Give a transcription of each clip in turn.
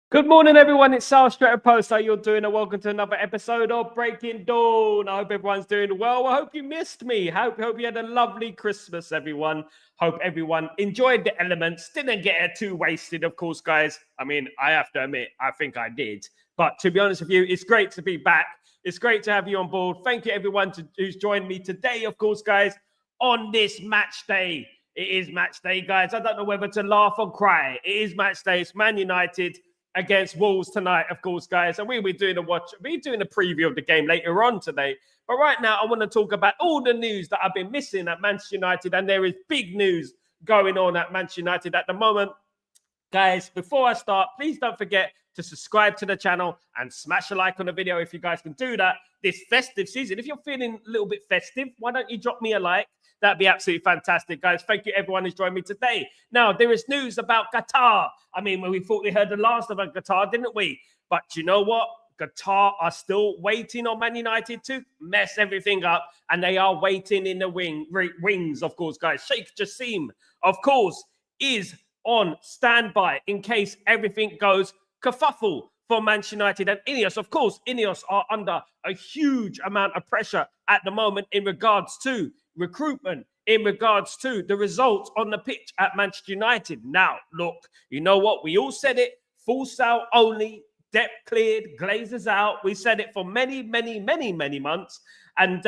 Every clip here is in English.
Good morning, everyone. It's Sal Stretford Post. How you're doing? And welcome to another episode of Breaking Dawn. I hope everyone's doing well. I hope you missed me. Hope you had a lovely Christmas, everyone. Hope everyone enjoyed the elements. Didn't get it too wasted, of course, guys. I mean, I have to admit, I think I did. But to be honest with you, it's great to be back. It's great to have you on board. Thank you, everyone, who's joined me today, of course, guys, on this match day. It is match day, guys. I don't know whether to laugh or cry. It is match day. It's Man United against Wolves tonight, of course, guys. And we'll be doing a preview of the game later on today. But right now, I want to talk about all the news that I've been missing at Manchester United. And there is big news going on at Manchester United at the moment. Guys, before I start, please don't forget to subscribe to the channel and smash a like on the video if you guys can do that this festive season. If you're feeling a little bit festive, why don't you drop me a like? That'd be absolutely fantastic, guys. Thank you, everyone who's joined me today. Now, there is news about Qatar. I mean, we thought we heard the last about Qatar, didn't we? But you know what? Qatar are still waiting on Man United to mess everything up, and they are waiting in the wings, of course, guys. Sheikh Jassim, of course, is on standby in case everything goes kerfuffle for Manchester United. And Ineos, of course, Ineos are under a huge amount of pressure at the moment in regards to recruitment, in regards to the results on the pitch at Manchester United. Now, look, you know what? We all said it. Full sale only, debt cleared, Glazers out. We said it for many months. And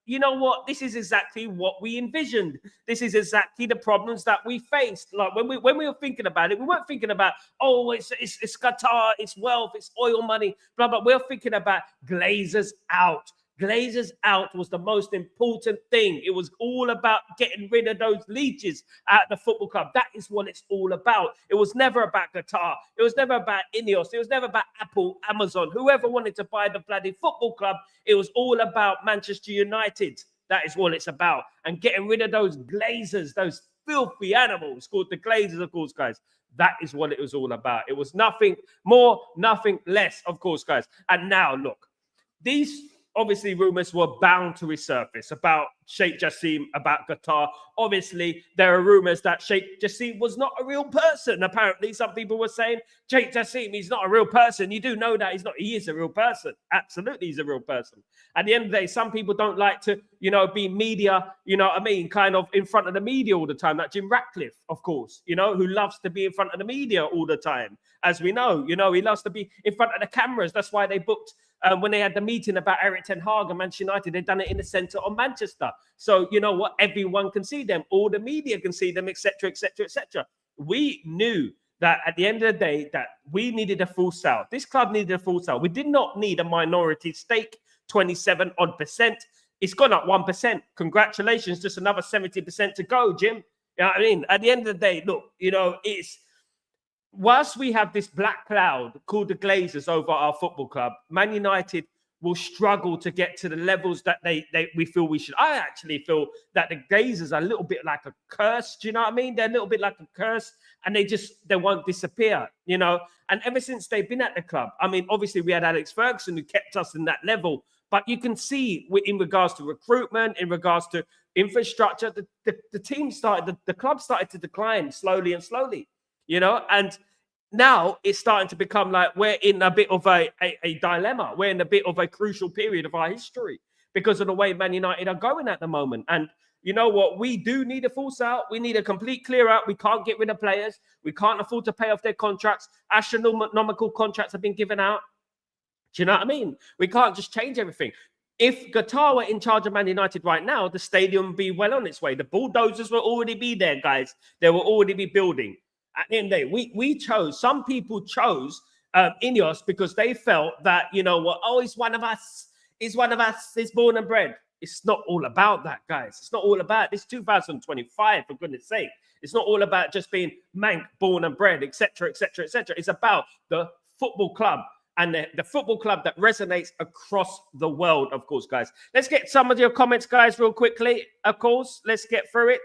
you know what? This is exactly what we envisioned. This is exactly the problems that we faced. Like when we were thinking about it, we weren't thinking about, oh, it's Qatar, it's wealth, it's oil money, blah, blah. We're thinking about Glazers out. Glazers out was the most important thing. It was all about getting rid of those leeches at the football club. That is what it's all about. It was never about Qatar. It was never about Ineos. It was never about Apple, Amazon, whoever wanted to buy the bloody football club. It was all about Manchester United. That is what it's about. And getting rid of those Glazers, those filthy animals called the Glazers, of course, guys. That is what it was all about. It was nothing more, nothing less, of course, guys. And now, look, these obviously rumors were bound to resurface about Sheikh Jassim, about Qatar. Obviously, there are rumors that Sheikh Jassim was not a real person. Apparently, some people were saying, Sheikh Jassim, he's not a real person. You do know that he's not. He is a real person. Absolutely, he's a real person. At the end of the day, some people don't like to, be media, kind of in front of the media all the time. Like Jim Ratcliffe, of course, who loves to be in front of the media all the time. As we know, he loves to be in front of the cameras. That's why they booked, when they had the meeting about Erik ten Hag and Manchester United, they've done it in the centre of Manchester. So, you know what? Everyone can see them. All the media can see them, etc., etc., etc. We knew that at the end of the day that we needed a full sale. This club needed a full sale. We did not need a minority stake, 27% odd. It's gone up 1%. Congratulations. Just another 70% to go, Jim. You know what I mean? At the end of the day, look, it's whilst we have this black cloud called the Glazers over our football club, Man United will struggle to get to the levels that we feel we should. I actually feel that the Glazers are a little bit like a curse. Do you know what I mean? They're a little bit like a curse, and they won't disappear, And ever since they've been at the club, I mean, obviously we had Alex Ferguson who kept us in that level, but you can see in regards to recruitment, in regards to infrastructure, the team started, the club started to decline slowly and slowly. And now it's starting to become like we're in a bit of a dilemma. We're in a bit of a crucial period of our history because of the way Man United are going at the moment. And you know what? We do need a full sale. We need a complete clear out. We can't get rid of players. We can't afford to pay off their contracts. Astronomical contracts have been given out. Do you know what I mean? We can't just change everything. If Qatar were in charge of Man United right now, the stadium would be well on its way. The bulldozers will already be there, guys. They will already be building. At the end of the day, some people chose Ineos because they felt that, he's one of us. He's one of us. He's born and bred. It's not all about that, guys. It's not all about this 2025, for goodness sake. It's not all about just being Mank, born and bred, etc., etc., etc. It's about the football club and the football club that resonates across the world, of course, guys. Let's get some of your comments, guys, real quickly. Of course, let's get through it.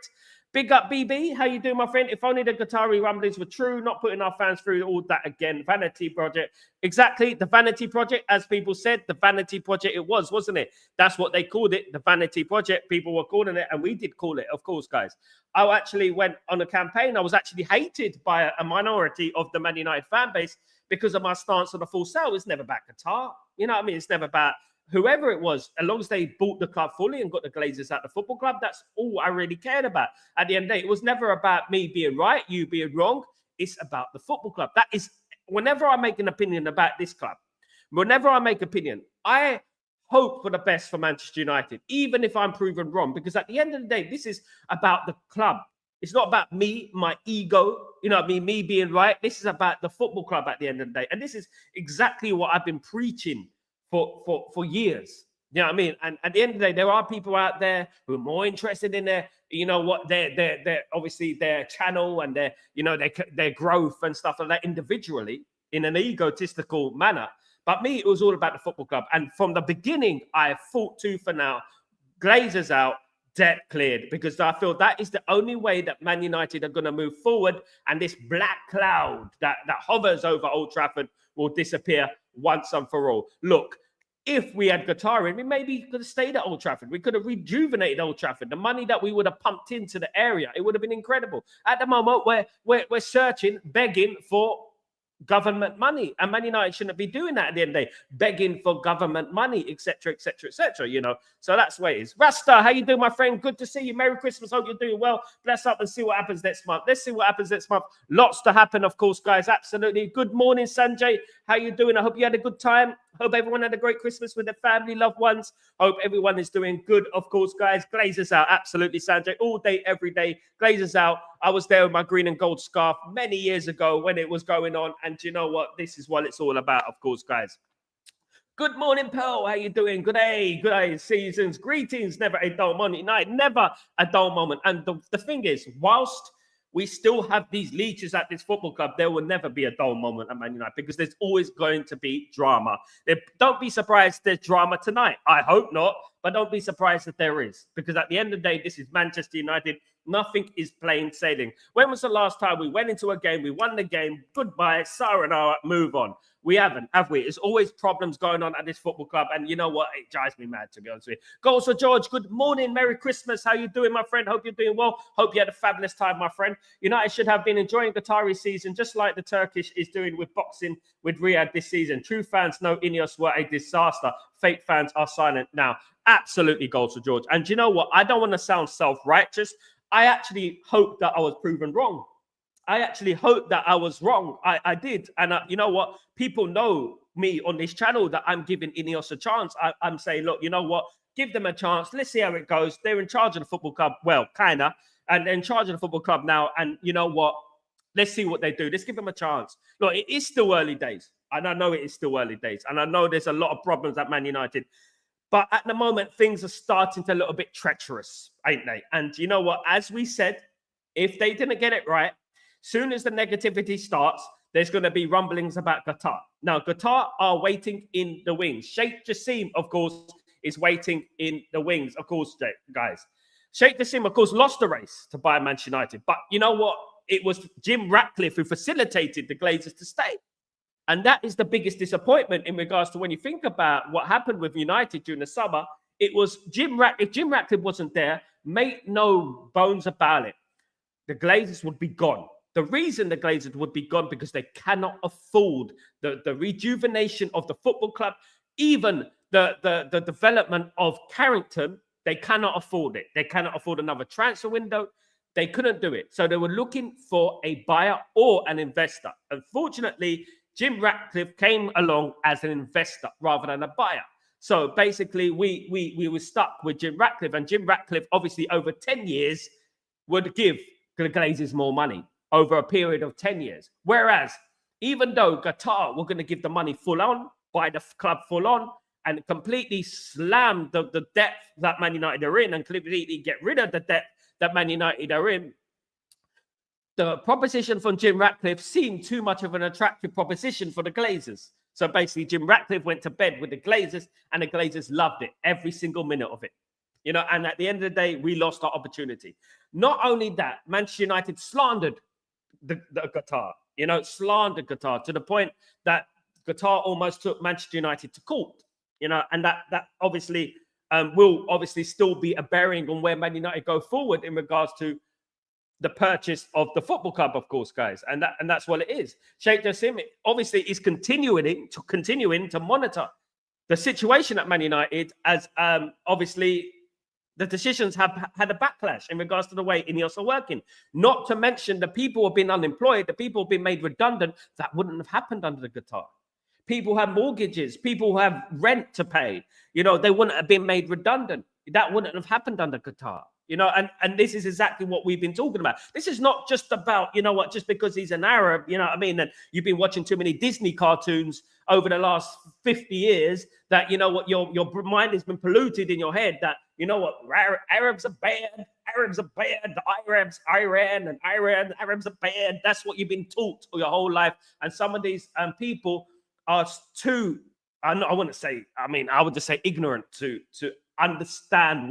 Big up, BB. How you doing, my friend? If only the Qatari rumblings were true, not putting our fans through all that again. Vanity Project. Exactly. The Vanity Project, as people said, the Vanity Project it was, wasn't it? That's what they called it, the Vanity Project. People were calling it, and we did call it, of course, guys. I actually went on a campaign. I was actually hated by a minority of the Man United fan base because of my stance on the full sale. It's never about Qatar. You know what I mean? It's never about whoever it was. As long as they bought the club fully and got the Glazers at the football club, that's all I really cared about. At the end of the day, it was never about me being right, you being wrong. It's about the football club. That is, whenever I make an opinion about this club, whenever I make opinion, I hope for the best for Manchester United, even if I'm proven wrong, because at the end of the day, this is about the club. It's not about me, my ego, you know what I mean, me being right. This is about the football club at the end of the day. And this is exactly what I've been preaching for years. You know what I mean? And at the end of the day, there are people out there who are more interested in their, you know what, their obviously their channel and their, you know, their growth and stuff like that individually in an egotistical manner. But me, it was all about the football club. And from the beginning, I fought tooth and nail, Glazers out, debt cleared, because I feel that is the only way that Man United are going to move forward, and this black cloud that hovers over Old Trafford will disappear once and for all. Look, if we had Qatar in, we maybe could have stayed at Old Trafford. We could have rejuvenated Old Trafford. The money that we would have pumped into the area, it would have been incredible. At the moment, we're searching, begging for government money, and Man United shouldn't be doing that at the end of the day, begging for government money, etc., etc., etc. You know, so that's the way it is. Rasta, how you doing, my friend? Good to see you. Merry Christmas. Hope you're doing well. Bless up and see what happens next month. Let's see what happens next month. Lots to happen, of course, guys. Absolutely. Good morning, Sanjay. How you doing? I hope you had a good time. Hope everyone had a great Christmas with their family, loved ones. Hope everyone is doing good, of course, guys. Glazers out. Absolutely, Sanjay. All day, every day. Glazers out. I was there with my green and gold scarf many years ago when it was going on. And you know what? This is what it's all about, of course, guys. Good morning, Pearl. How you doing? Good day, seasons. Greetings. Never a dull moment. Night. Never a dull moment. And the thing is, whilst we still have these leeches at this football club, there will never be a dull moment at Man United, because there's always going to be drama. Don't be surprised there's drama tonight. I hope not, but don't be surprised that there is, because at the end of the day, this is Manchester United. Nothing is plain sailing. When was the last time we went into a game, we won the game, goodbye, sayonara, move on? We haven't, have we? There's always problems going on at this football club, and you know what? It drives me mad, to be honest with you. Goals for George. Good morning. Merry Christmas. How you doing, my friend? Hope you're doing well. Hope you had a fabulous time, my friend. United should have been enjoying Qatari season, just like the Turkish is doing with boxing with Riyadh this season. True fans know Ineos were a disaster. Fake fans are silent now. Absolutely, goals for George. And you know what? I don't want to sound self-righteous. I actually hope that I was proven wrong. I actually hope that I was wrong. I did. And you know what? People know me on this channel that I'm giving Ineos a chance. I'm saying, look, you know what? Give them a chance. Let's see how it goes. They're in charge of the football club. Well, kind of. And they're in charge of the football club now. And you know what? Let's see what they do. Let's give them a chance. Look, it is still early days. And I know it is still early days. And I know there's a lot of problems at Man United. But at the moment, things are starting to look a bit treacherous, ain't they? And you know what? As we said, if they didn't get it right, soon as the negativity starts, there's going to be rumblings about Qatar. Now, Qatar are waiting in the wings. Sheikh Jassim, of course, is waiting in the wings. Of course, guys. Sheikh Jassim, of course, lost the race to Bayern Manchester United. But you know what? It was Jim Ratcliffe who facilitated the Glazers to stay. And that is the biggest disappointment in regards to when you think about what happened with United during the summer. It was Jim Ratcliffe. If Jim Ratcliffe wasn't there, make no bones about it, the Glazers would be gone. The reason the Glazers would be gone because they cannot afford the rejuvenation of the football club, even the development of Carrington. They cannot afford it. They cannot afford another transfer window. They couldn't do it. So they were looking for a buyer or an investor. Unfortunately, Jim Ratcliffe came along as an investor rather than a buyer. So basically, we were stuck with Jim Ratcliffe. And Jim Ratcliffe, obviously, over 10 years, would give the Glazers more money over a period of 10 years. Whereas, even though Qatar were going to give the money full on, buy the club full on, and completely slam the debt that Man United are in and completely get rid of the debt that Man United are in, the proposition from Jim Ratcliffe seemed too much of an attractive proposition for the Glazers. So basically, Jim Ratcliffe went to bed with the Glazers, and the Glazers loved it, every single minute of it. You know, and at the end of the day, we lost our opportunity. Not only that, Manchester United slandered the Qatar, you know, slandered Qatar to the point that Qatar almost took Manchester United to court, you know, and that obviously will obviously still be a bearing on where Man United go forward in regards to the purchase of the football club, of course, guys, and that's what it is. Sheikh Jassim obviously is continuing to monitor the situation at Man United, as obviously the decisions have had a backlash in regards to the way Ineos are working. Not to mention the people who have been unemployed, the people who have been made redundant. That wouldn't have happened under the Qatar. People have mortgages, people who have rent to pay. You know, they wouldn't have been made redundant. That wouldn't have happened under Qatar. You know, and this is exactly what we've been talking about. This is not just about, you know what, just because he's an Arab, you know what I mean, and you've been watching too many Disney cartoons over the last 50 years that, you know what, your mind has been polluted in your head that, you know what, Arabs are bad, Arabs are bad, the Arabs are bad. That's what you've been taught your whole life. And some of these people are too, I wouldn't say, I would just say ignorant to understand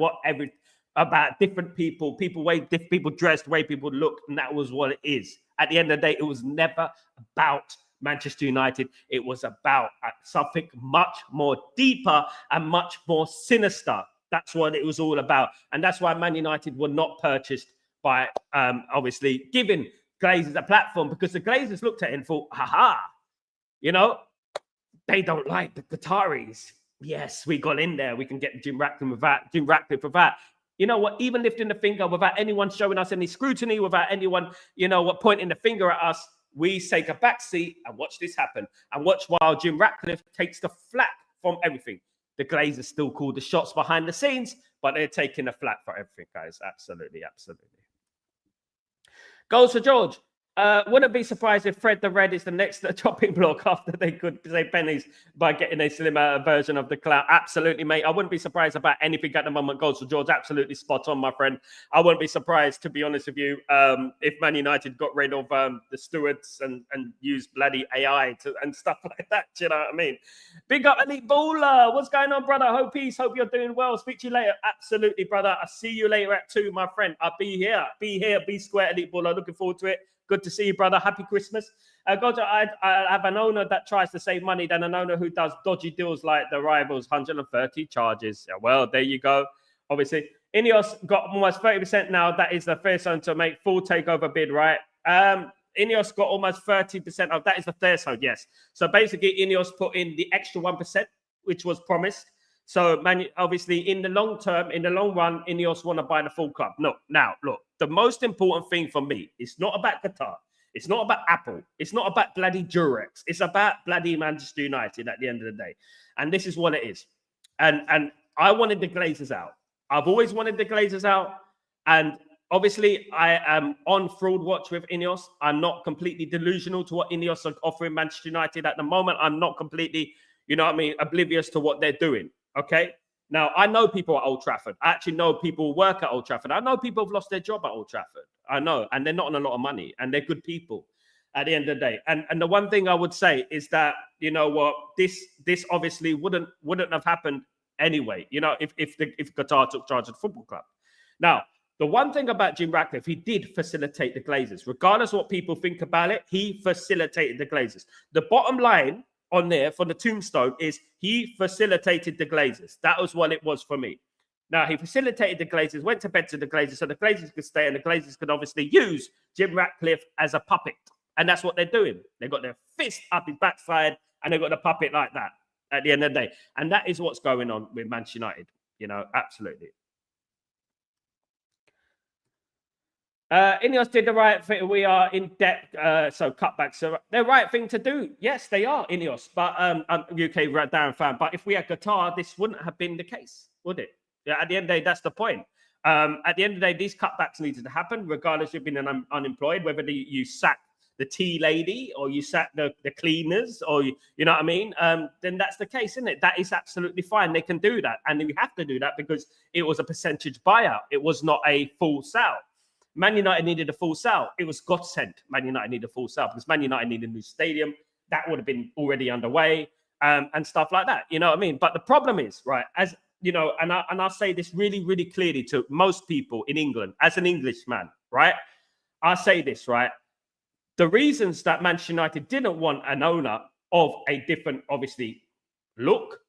about different people, way different people dressed, the way people look, and that was what it is. At the end of the day, it was never about Manchester United. It was about something much more deeper and much more sinister. That's what it was all about. And that's why Man United were not purchased by, obviously, giving Glazers a platform, because the Glazers looked at it and thought, you know, they don't like the Qataris. Yes, we got in there. We can get Jim Ratcliffe with that. You know what? Even lifting the finger without anyone showing us any scrutiny, without anyone, you know what, pointing the finger at us, we take a back seat and watch this happen. And watch while Jim Ratcliffe takes the flak from everything. The Glazers still call the shots behind the scenes, but they're taking the flak for everything, guys. Absolutely, absolutely. Goals for George. Wouldn't be surprised if Fred the Red is the next chopping block after they could save pennies by getting a slimmer version of the clout. Absolutely, mate. I wouldn't be surprised about anything at the moment. Goals for George. Absolutely spot on, my friend. I wouldn't be surprised, to be honest with you, if Man United got rid of the stewards and used bloody AI and stuff like that. Do you know what I mean? Big up, Elite Baller. What's going on, brother? Hope you're doing well. Speak to you later. Absolutely, brother. I'll see you later at 2, my friend. I'll be here. Be square, Elite Baller. Looking forward to it. Good to see you, brother. Happy Christmas. I have an owner that tries to save money than an owner who does dodgy deals like the rivals, 130 charges. Yeah, well, there you go. Obviously, Ineos got almost 30% now. That is the first zone to make full takeover bid, right? Ineos got almost 30% of that is the third zone, yes. So basically, Ineos put in the extra 1%, which was promised. So, obviously, in the long term, in the long run, Ineos want to buy the full club. No, now, look, the most important thing for me, it's not about Qatar. It's not about Apple. It's not about bloody Durex. It's about bloody Manchester United at the end of the day. And this is what it is. And I wanted the Glazers out. I've always wanted the Glazers out. And obviously, I am on fraud watch with Ineos. I'm not completely delusional to what Ineos are offering Manchester United at the moment. I'm not completely, you know what I mean, oblivious to what they're doing. Okay. Now, I know people at Old Trafford. I actually know people who work at Old Trafford. I know people who've lost their job at Old Trafford. I know. And they're not on a lot of money. And they're good people at the end of the day. And the one thing I would say is that, you know what, this obviously wouldn't have happened anyway, you know, if Qatar took charge of the football club. Now, the one thing about Jim Ratcliffe, he did facilitate the Glazers. Regardless of what people think about it, he facilitated the Glazers. The bottom line on there for the tombstone is he facilitated the Glazers. That was what it was for me. Now, he facilitated the Glazers, went to bed to the Glazers so the Glazers could stay and the Glazers could obviously use Jim Ratcliffe as a puppet. And that's what they're doing. They've got their fist up his backside and they've got the puppet like that at the end of the day. And that is what's going on with Manchester United. You know, absolutely. Ineos did the right thing. We are in debt, so cutbacks are the right thing to do. Yes, they are, Ineos, but I'm UK Darren fan. But if we had Qatar, this wouldn't have been the case, would it? Yeah, at the end of the day, that's the point. At the end of the day, these cutbacks needed to happen, regardless of being unemployed, whether you sack the tea lady or you sack the cleaners or you know what I mean, then that's the case, isn't it? That is absolutely fine. They can do that. And we have to do that because it was a percentage buyout. It was not a full sale. Man United needed a full sale. It was godsend. Man United needed a full sale because Man United needed a new stadium. That would have been already underway and stuff like that. You know what I mean? But the problem is, right, as you know, and I'll say this really, really clearly to most people in England, as an Englishman, right? I'll say this, right? The reasons that Manchester United didn't want an owner of a different, obviously, look,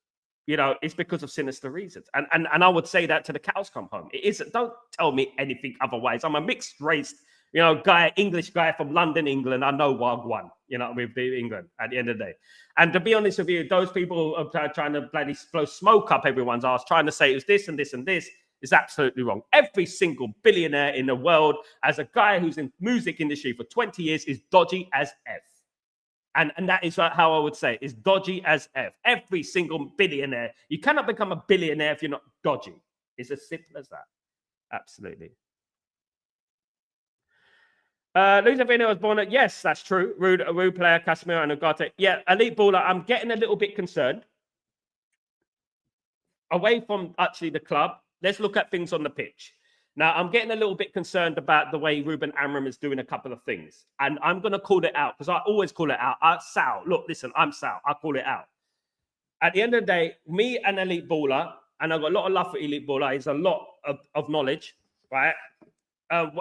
you know, it's because of sinister reasons. And I would say that to the cows come home. It isn't. Don't tell me anything otherwise. I'm a mixed race You know, English guy from London, England. I know Wagwan, you know, with England at the end of the day. And to be honest with you, those people are trying to bloody blow smoke up everyone's ass, trying to say it was this and this and this, is absolutely wrong. Every single billionaire in the world, as a guy who's in music industry for 20 years, is dodgy as F. And that is how I would say it, is dodgy as F. Every single billionaire. You cannot become a billionaire if you're not dodgy. It's as simple as that. Absolutely. Luis Avino was born at, yes, that's true. Rude player, Casemiro and Ugarte. Yeah, elite baller. I'm getting a little bit concerned. Away from actually the club, let's look at things on the pitch. Now, I'm getting a little bit concerned about the way Ruben Amorim is doing a couple of things. And I'm going to call it out because I always call it out. Sal, look, listen, I'm Sal. I call it out. At the end of the day, me and Elite Baller, and I've got a lot of love for Elite Baller, he's a lot of knowledge, right?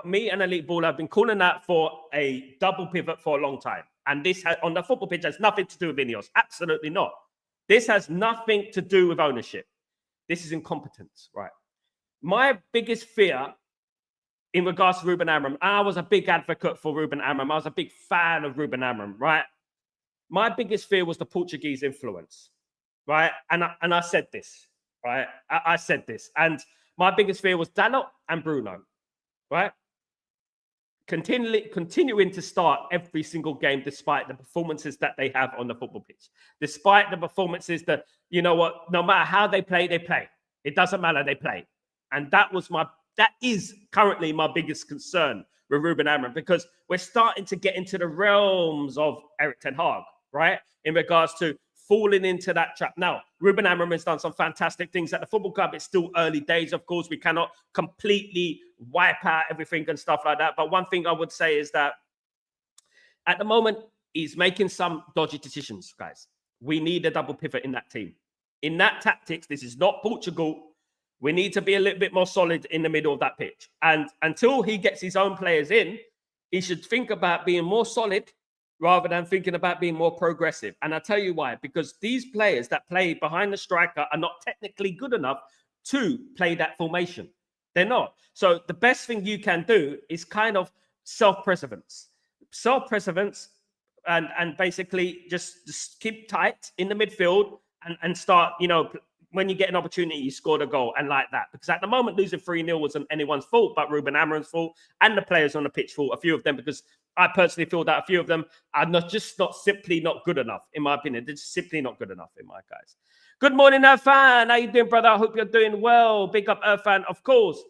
Me and Elite Baller have been calling out for a double pivot for a long time. And this on the football pitch has nothing to do with Ineos. Absolutely not. This has nothing to do with ownership. This is incompetence, right? My biggest fear in regards to Ruben Amorim, I was a big advocate for Ruben Amorim. I was a big fan of Ruben Amorim, right? My biggest fear was the Portuguese influence, right? And I said this, right? I said this. And my biggest fear was Dalot and Bruno, right? Continuing to start every single game despite the performances that they have on the football pitch. Despite the performances that, you know what, no matter how they play, they play. It doesn't matter, they play. And that is currently my biggest concern with Ruben Amorim, because we're starting to get into the realms of Erik ten Hag, right? In regards to falling into that trap. Now, Ruben Amorim has done some fantastic things at the football club. It's still early days, of course. We cannot completely wipe out everything and stuff like that. But one thing I would say is that at the moment, he's making some dodgy decisions, guys. We need a double pivot in that team. In that tactics, this is not Portugal. We need to be a little bit more solid in the middle of that pitch. And until he gets his own players in, he should think about being more solid rather than thinking about being more progressive. And I'll tell you why. Because these players that play behind the striker are not technically good enough to play that formation. They're not. So the best thing you can do is kind of self-preservance. Self-preservance and basically just keep tight in the midfield and start, you know, when you get an opportunity, you score the goal and like that. Because at the moment, losing 3-0 wasn't anyone's fault, but Ruben Amorim's fault and the players on the pitch fault, a few of them, because I personally feel that a few of them are simply not good enough, in my opinion. They're just simply not good enough, in my guys. Good morning, Irfan. How you doing, brother? I hope you're doing well. Big up, Irfan. Of course,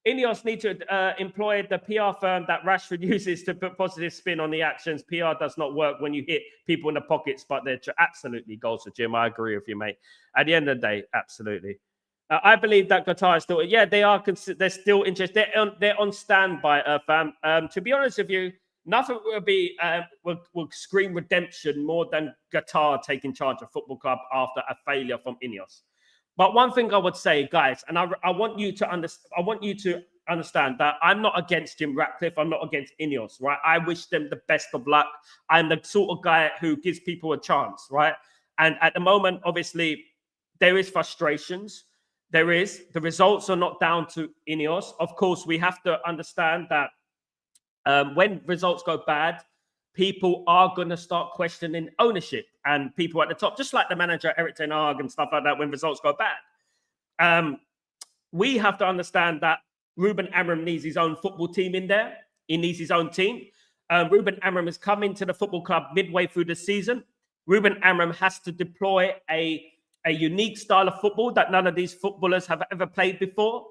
Ineos need to employ the PR firm that Rashford uses to put positive spin on the actions. PR does not work when you hit people in the pockets, but they're absolutely goals for Jim. I agree with you, mate. At the end of the day, absolutely. I believe that Qatar is still, yeah, they're still interested. They're on standby, fam. To be honest with you, nothing will scream redemption more than Qatar taking charge of football club after a failure from Ineos. But one thing I would say, guys, and I want you to understand that I'm not against Jim Ratcliffe. I'm not against Ineos, right? I wish them the best of luck. I'm the sort of guy who gives people a chance, right? And at the moment, obviously, there is frustrations. There is. The results are not down to Ineos. Of course, we have to understand that when results go bad, people are going to start questioning ownership and people at the top, just like the manager, Erik ten Hag and stuff like that, when results go bad. We have to understand that Ruben Amorim needs his own football team in there. He needs his own team. Ruben Amorim has come into the football club midway through the season. Ruben Amorim has to deploy a unique style of football that none of these footballers have ever played before.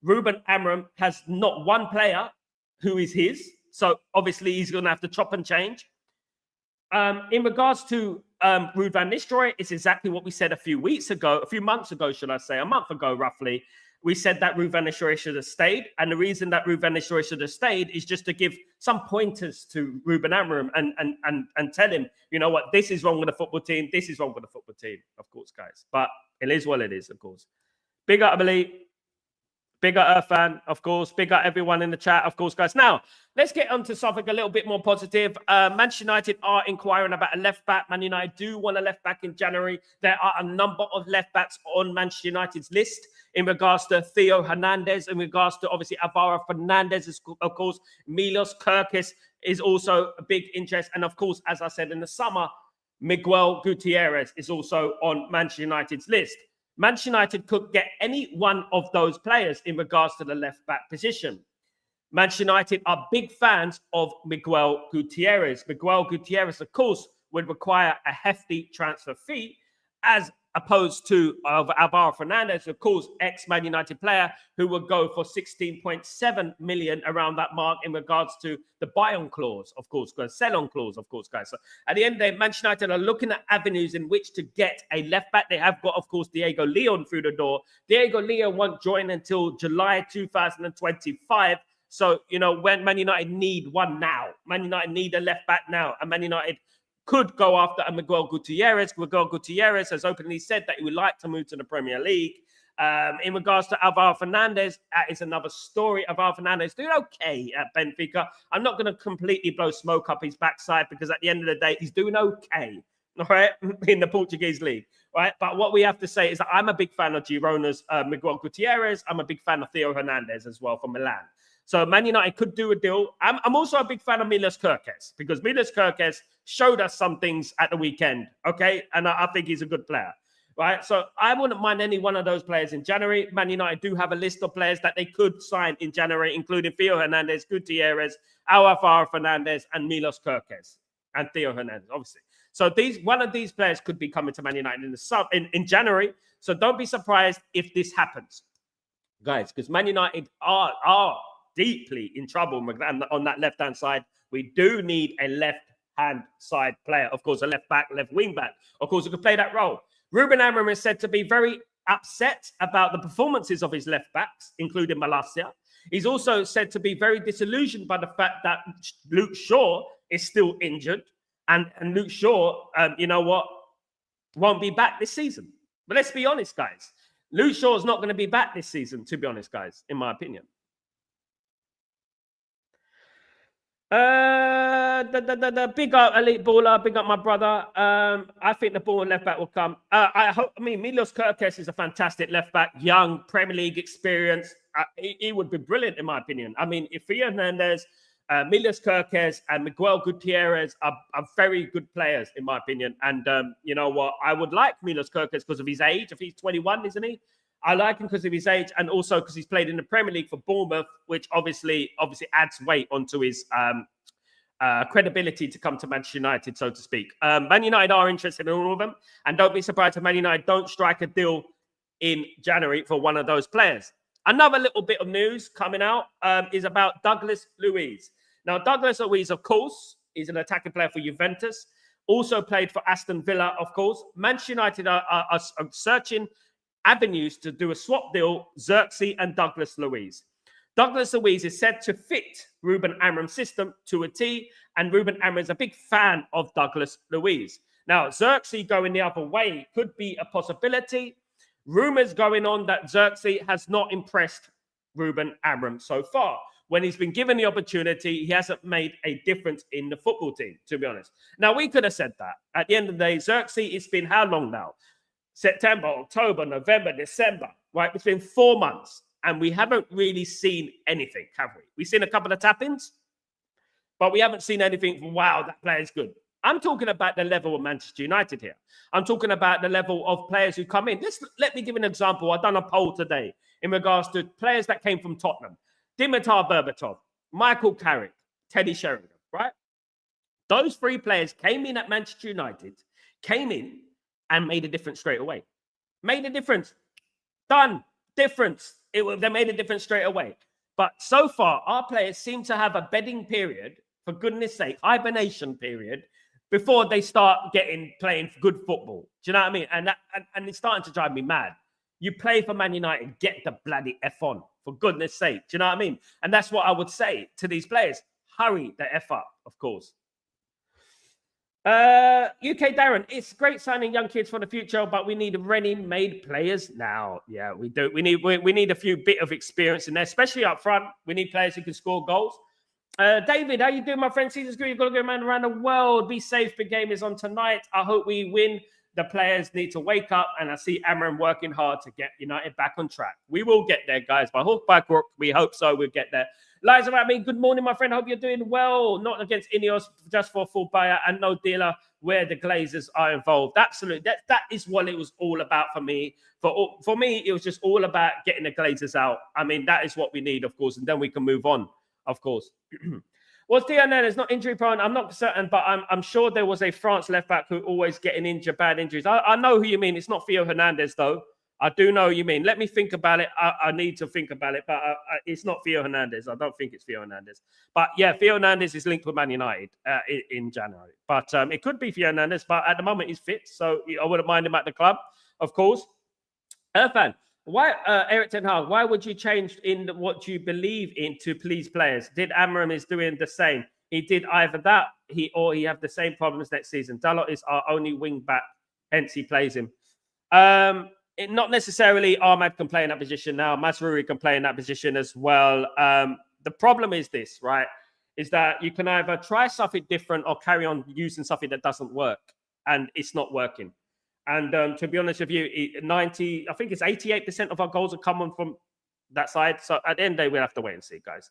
Ruben Amorim has not one player who is his. So obviously he's going to have to chop and change. In regards to Ruud van Nistelrooy, it's exactly what we said a few months ago, should I say, a month ago roughly. We said that Ruud van Nistelrooy should have stayed. And the reason that Ruud van Nistelrooy should have stayed is just to give some pointers to Ruben Amorim and tell him, you know what, this is wrong with the football team. This is wrong with the football team, of course, guys. But it is what it is, of course. Big up, Abeli. Big up Irfan, of course. Big up everyone in the chat, of course, guys. Now, let's get on to something a little bit more positive. Manchester United are inquiring about a left back. Man United do want a left back in January. There are a number of left backs on Manchester United's list in regards to Theo Hernandez, in regards to obviously Alvaro Fernandez, of course. Milos Kerkez is also a big interest. And of course, as I said in the summer, Miguel Gutierrez is also on Manchester United's list. Manchester United could get any one of those players in regards to the left back position. Manchester United are big fans of Miguel Gutierrez. Miguel Gutierrez, of course, would require a hefty transfer fee, as opposed to Alvaro Fernandez, of course, ex-Man United player, who would go for 16.7 million around that mark in regards to the buy-on clause, of course, sell-on clause, of course, guys. So at the end of the day, Manchester United are looking at avenues in which to get a left-back. They have got, of course, Diego Leon through the door. Diego Leon won't join until July 2025. So, you know, when Man United need one now. Man United need a left-back now. And Man United could go after a Miguel Gutierrez. Miguel Gutierrez has openly said that he would like to move to the Premier League. In regards to Alvaro Fernandez, that is another story. Alvaro Fernandez doing okay at Benfica. I'm not going to completely blow smoke up his backside, because at the end of the day, he's doing okay, all right, in the Portuguese league, right? But what we have to say is that I'm a big fan of Girona's Miguel Gutierrez. I'm a big fan of Theo Hernandez as well from Milan. So Man United could do a deal. I'm also a big fan of Milos Kerkez, because Milos Kerkez showed us some things at the weekend, okay? And I think he's a good player, right? So I wouldn't mind any one of those players in January. Man United do have a list of players that they could sign in January, including Theo Hernandez, Gutierrez, Alvaro Fernandez, and Milos Kerkez, and Theo Hernandez, obviously. So one of these players could be coming to Man United in January. So don't be surprised if this happens, guys, because Man United are deeply in trouble on that left-hand side. We do need a left-hand side player. Of course, a left-back, left wing-back. Of course, who can play that role. Ruben Amorim is said to be very upset about the performances of his left-backs, including Malacia. He's also said to be very disillusioned by the fact that Luke Shaw is still injured. And Luke Shaw, you know what, won't be back this season. But let's be honest, guys. Luke Shaw is not going to be back this season, to be honest, guys, in my opinion. The big up elite baller, big up my brother. I think the ball and left back will come. I mean, Milos Kerkez is a fantastic left back, young, Premier League experience. He would be brilliant in my opinion. I mean, if Theo Hernandez, Milos Kerkez, and Miguel Gutierrez are very good players in my opinion. And you know what? I would like Milos Kerkez because of his age. If he's 21, isn't he? I like him because of his age, and also because he's played in the Premier League for Bournemouth, which obviously adds weight onto his credibility to come to Manchester United, so to speak. Man United are interested in all of them, and don't be surprised if Man United don't strike a deal in January for one of those players. Another little bit of news coming out is about Douglas Luiz. Now, Douglas Luiz, of course, is an attacking player for Juventus, also played for Aston Villa, of course. Manchester United are searching avenues to do a swap deal, Xerxes and Douglas Luiz. Douglas Luiz is said to fit Ruben Amorim's system to a T, and Ruben Amorim is a big fan of Douglas Luiz. Now, Xerxes going the other way could be a possibility. Rumors going on that Xerxes has not impressed Ruben Amorim so far. When he's been given the opportunity, he hasn't made a difference in the football team, to be honest. Now, we could have said that. At the end of the day, Xerxes, it's been how long now? September, October, November, December, right? It's been 4 months, and we haven't really seen anything, have we? We've seen a couple of tap-ins, but we haven't seen anything. Wow, that player's good. I'm talking about the level of Manchester United here. I'm talking about the level of players who come in. Let me give an example. I've done a poll today in regards to players that came from Tottenham. Dimitar Berbatov, Michael Carrick, Teddy Sheringham, right? Those three players came in at Manchester United, came in, and made a difference straight away. Made a difference. Done. Difference. They made a difference straight away. But so far, our players seem to have a bedding period, for goodness sake, hibernation period, before they start playing good football. Do you know what I mean? And it's starting to drive me mad. You play for Man United, get the bloody F on, for goodness sake. Do you know what I mean? And that's what I would say to these players. Hurry the F up, of course. UK Darren, it's great signing young kids for the future, but we need ready-made players now. Yeah, we do. We need a few bit of experience in there, especially up front. We need players who can score goals. David, how you doing, my friend? Season's good. You've got a good man around the world. Be safe. Big game is on tonight. I hope we win. The players need to wake up, and I see Amram working hard to get United back on track. We will get there, guys. By hook, by crook, we hope so. We'll get there. Lies about me. Good morning, my friend. Hope you're doing well. Not against Ineos, just for a full buyer and no dealer where the Glazers are involved. Absolutely. That is what it was all about for me. For me, it was just all about getting the Glazers out. I mean, that is what we need, of course, and then we can move on, of course. Was Hernandez not injury prone? I'm not certain, but I'm sure there was a France left back who always getting injured, bad injuries. I know who you mean. It's not Theo Hernandez, though. I do know who you mean. Let me think about it. I need to think about it, but it's not Theo Hernandez. I don't think it's Theo Hernandez. But yeah, Theo Hernandez is linked with Man United in January. But it could be Theo Hernandez, but at the moment he's fit, so I wouldn't mind him at the club, of course. Irfan, why, Eric Ten Hag, why would you change in what you believe in to please players? Did Amram is doing the same? He did either that, or he have the same problems next season. Dalot is our only wing back, hence he plays him. Not necessarily Ahmed can play in that position now. Mazraoui can play in that position as well. The problem is this, right? Is that you can either try something different or carry on using something that doesn't work, and it's not working. And to be honest with you, I think it's 88% of our goals are coming from that side. So at the end of the day, we'll have to wait and see, guys.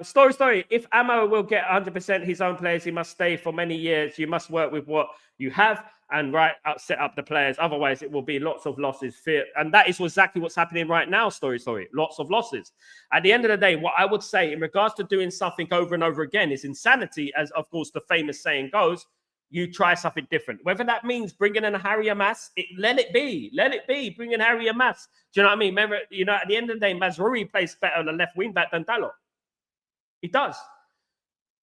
Story. If Amo will get 100% his own players, he must stay for many years. You must work with what you have and set up the players. Otherwise, it will be lots of losses. And that is exactly what's happening right now. Story. Lots of losses. At the end of the day, what I would say in regards to doing something over and over again is insanity, as of course the famous saying goes. You try something different. Whether that means bringing in a Harry Amas, let it be. Bring in Harry Amas. Do you know what I mean? Remember, at the end of the day, Mazraoui plays better on the left wing back than Dalot. He does.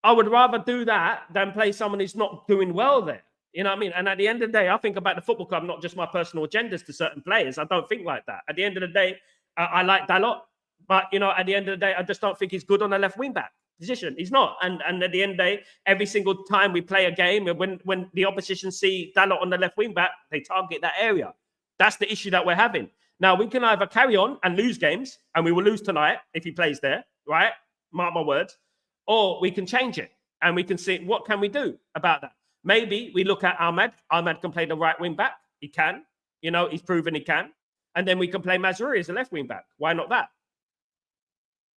I would rather do that than play someone who's not doing well there. You know what I mean? And at the end of the day, I think about the football club, not just my personal agendas to certain players. I don't think like that. At the end of the day, I like Dalot. But, at the end of the day, I just don't think he's good on the left wing back position. He's not. And at the end of the day, every single time we play a game, when the opposition see Dalot on the left wing back, they target that area. That's the issue that we're having. Now, we can either carry on and lose games, and we will lose tonight if he plays there, right? Mark my words. Or we can change it, and we can see what can we do about that. Maybe we look at Ahmed. Ahmed can play the right wing back. He can. He's proven he can. And then we can play Mazraoui as a left wing back. Why not that?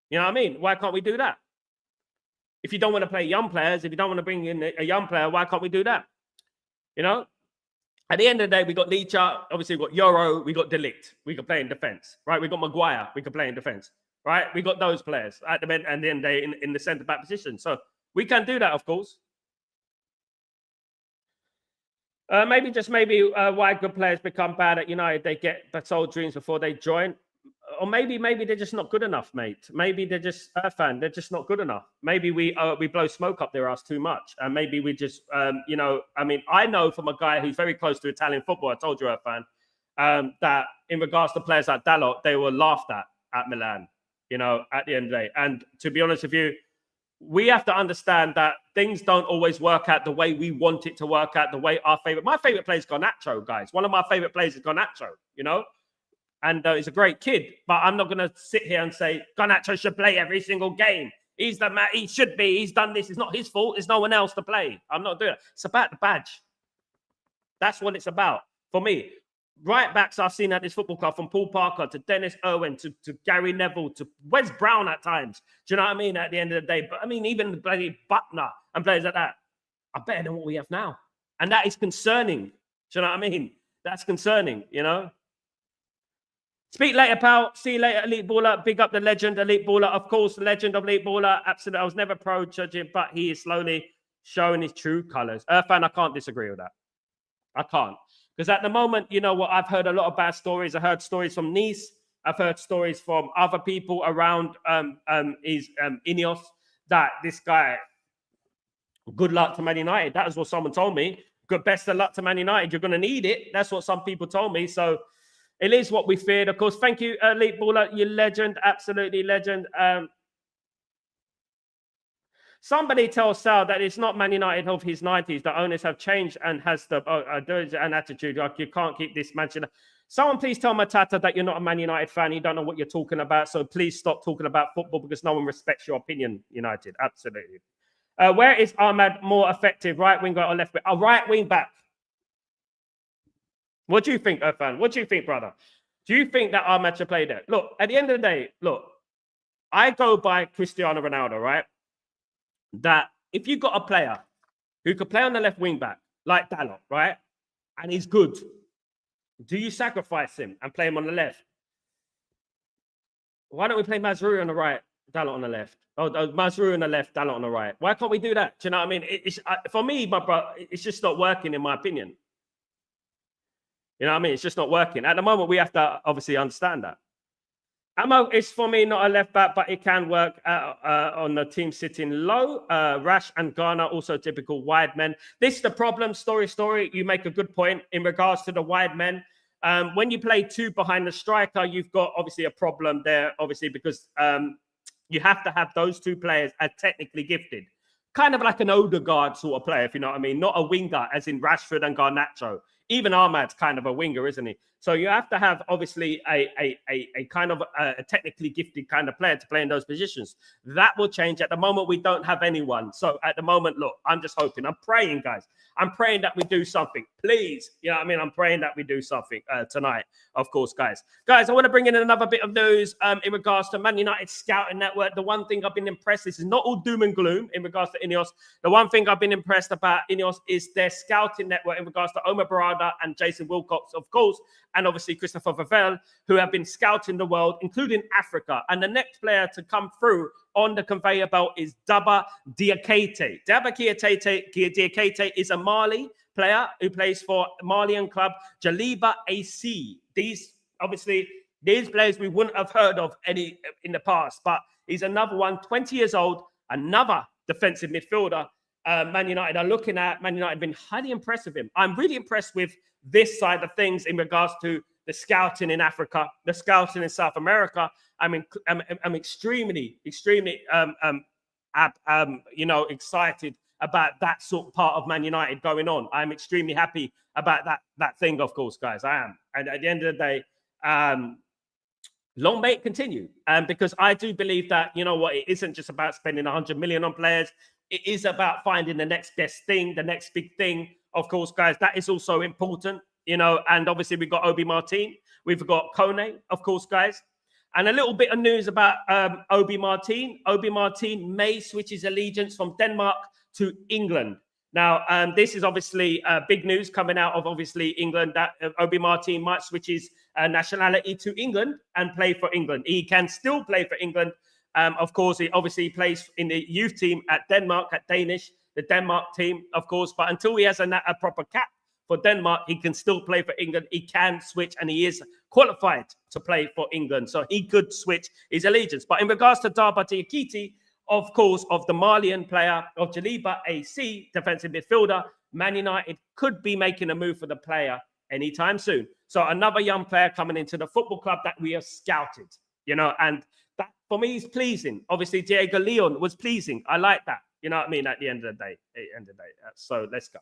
You know what I mean? Why can't we do that? If you don't want to play young players, if you don't want to bring in a young player, why can't we do that? At the end of the day, we got Licha, obviously we got Euro, we got De Ligt. We can play in defense, right? We got Maguire, we can play in defense, right? We got those players at the end of the day in the centre back position. So we can do that, of course. Maybe why good players become bad at United, they get sold dreams before they join. Or maybe they're just not good enough, mate. Maybe they're just they're just not good enough. Maybe we blow smoke up their ass too much, and maybe we just I mean, I know from a guy who's very close to Italian football. I told you, Irfan, that in regards to players like Dalot, they were laughed at Milan. At the end of the day, and to be honest with you, we have to understand that things don't always work out the way we want it to work out. The way my favorite player is Garnacho, guys. One of my favorite players is Garnacho. And he's a great kid, but I'm not going to sit here and say Garnacho should play every single game. He's the man. He should be. He's done this. It's not his fault. There's no one else to play. I'm not doing it. It's about the badge. That's what it's about for me. Right backs I've seen at this football club, from Paul Parker to Dennis Irwin to Gary Neville to Wes Brown at times. Do you know what I mean? At the end of the day, but I mean, even bloody Buckner and players like that are better than what we have now, and that is concerning. Do you know what I mean? That's concerning. Speak later, pal. See you later, Elite Baller. Big up the legend, Elite Baller. Of course, legend of Elite Baller. Absolutely. I was never pro-judging, but he is slowly showing his true colours. Irfan, I can't disagree with that. I can't. Because at the moment, I've heard a lot of bad stories. I heard stories from Nice. I've heard stories from other people around Ineos that this guy, good luck to Man United. That is what someone told me. Good best of luck to Man United. You're going to need it. That's what some people told me. So it is what we feared, of course. Thank you, Elite Baller. You legend. Absolutely legend. Somebody tells Sal that it's not Man United of his 90s. The owners have changed and has an attitude like you can't keep this Manchester. Someone please tell Matata that you're not a Man United fan. You don't know what you're talking about. So please stop talking about football because no one respects your opinion, United. Absolutely. Where is Ahmed more effective, right wing back or left back? A right wing back. What do you think, Irfan? What do you think, brother? Do you think that Ahmed should play there? Look, at the end of the day, look, I go by Cristiano Ronaldo, right? That if you've got a player who could play on the left wing back, like Dalot, right? And he's good, do you sacrifice him and play him on the left? Why don't we play Mazraoui on the right, Dalot on the left? Oh, Mazraoui on the left, Dalot on the right. Why can't we do that? Do you know what I mean? For me, my bro, it's just not working, in my opinion. You know what I mean? It's just not working. At the moment, we have to obviously understand that. It's for me not a left back, but it can work on the team sitting low. Rash and Ghana, also typical wide men. This is the problem. Story. You make a good point in regards to the wide men. When you play two behind the striker, you've got obviously a problem there, obviously, because you have to have those two players as technically gifted. Kind of like an Odegaard sort of player, if you know what I mean. Not a winger, as in Rashford and Garnacho. Even Ahmad's kind of a winger, isn't he? So you have to have, obviously, a kind of a technically gifted kind of player to play in those positions. That will change. At the moment, we don't have anyone. So at the moment, look, I'm just hoping. I'm praying, guys. I'm praying that we do something. Please. You know what I mean? I'm praying that we do something tonight, of course, guys. Guys, I want to bring in another bit of news in regards to Man United scouting network. The one thing I've been impressed, this is not all doom and gloom in regards to Ineos. The one thing I've been impressed about Ineos is their scouting network in regards to Omar Barada and Jason Wilcox, of course, and obviously Christopher Favel, who have been scouting the world, including Africa. And the next player to come through on the conveyor belt is Daba Diakate. Daba Diakate is a Mali player who plays for Malian club Jaliba AC. These players we wouldn't have heard of any in the past, but he's another one, 20 years old, another defensive midfielder. Man United are looking at. Man United have been highly impressed with him. I'm really impressed with this side of things in regards to the scouting in Africa, the scouting in South America. I'm extremely excited about that sort of part of Man United going on. I'm extremely happy about that thing, of course, guys. I am. And at the end of the day, long may it continue. Because I do believe that, you know what, it isn't just about spending 100 million on players. It is about finding the next best thing, the next big thing. Of course, guys, that is also important, you know, and obviously we've got Obi Martin. We've got Kone, of course, guys. And a little bit of news about Obi Martin. Obi Martin may switch his allegiance from Denmark to England. Now, this is obviously big news coming out of obviously England that Obi Martin might switch his nationality to England and play for England. He can still play for England. Of course, he obviously plays in the youth team at Denmark, at Danish, the Denmark team, of course. But until he has a proper cap for Denmark, he can still play for England. He can switch, and he is qualified to play for England. So he could switch his allegiance. But in regards to Daba Diakite, of course, of the Malian player of Jaliba AC, defensive midfielder, Man United could be making a move for the player anytime soon. So another young player coming into the football club that we have scouted, you know, and that for me is pleasing. Obviously, Diego Leon was pleasing. I like that. You know what I mean? At the end of the day. So let's go.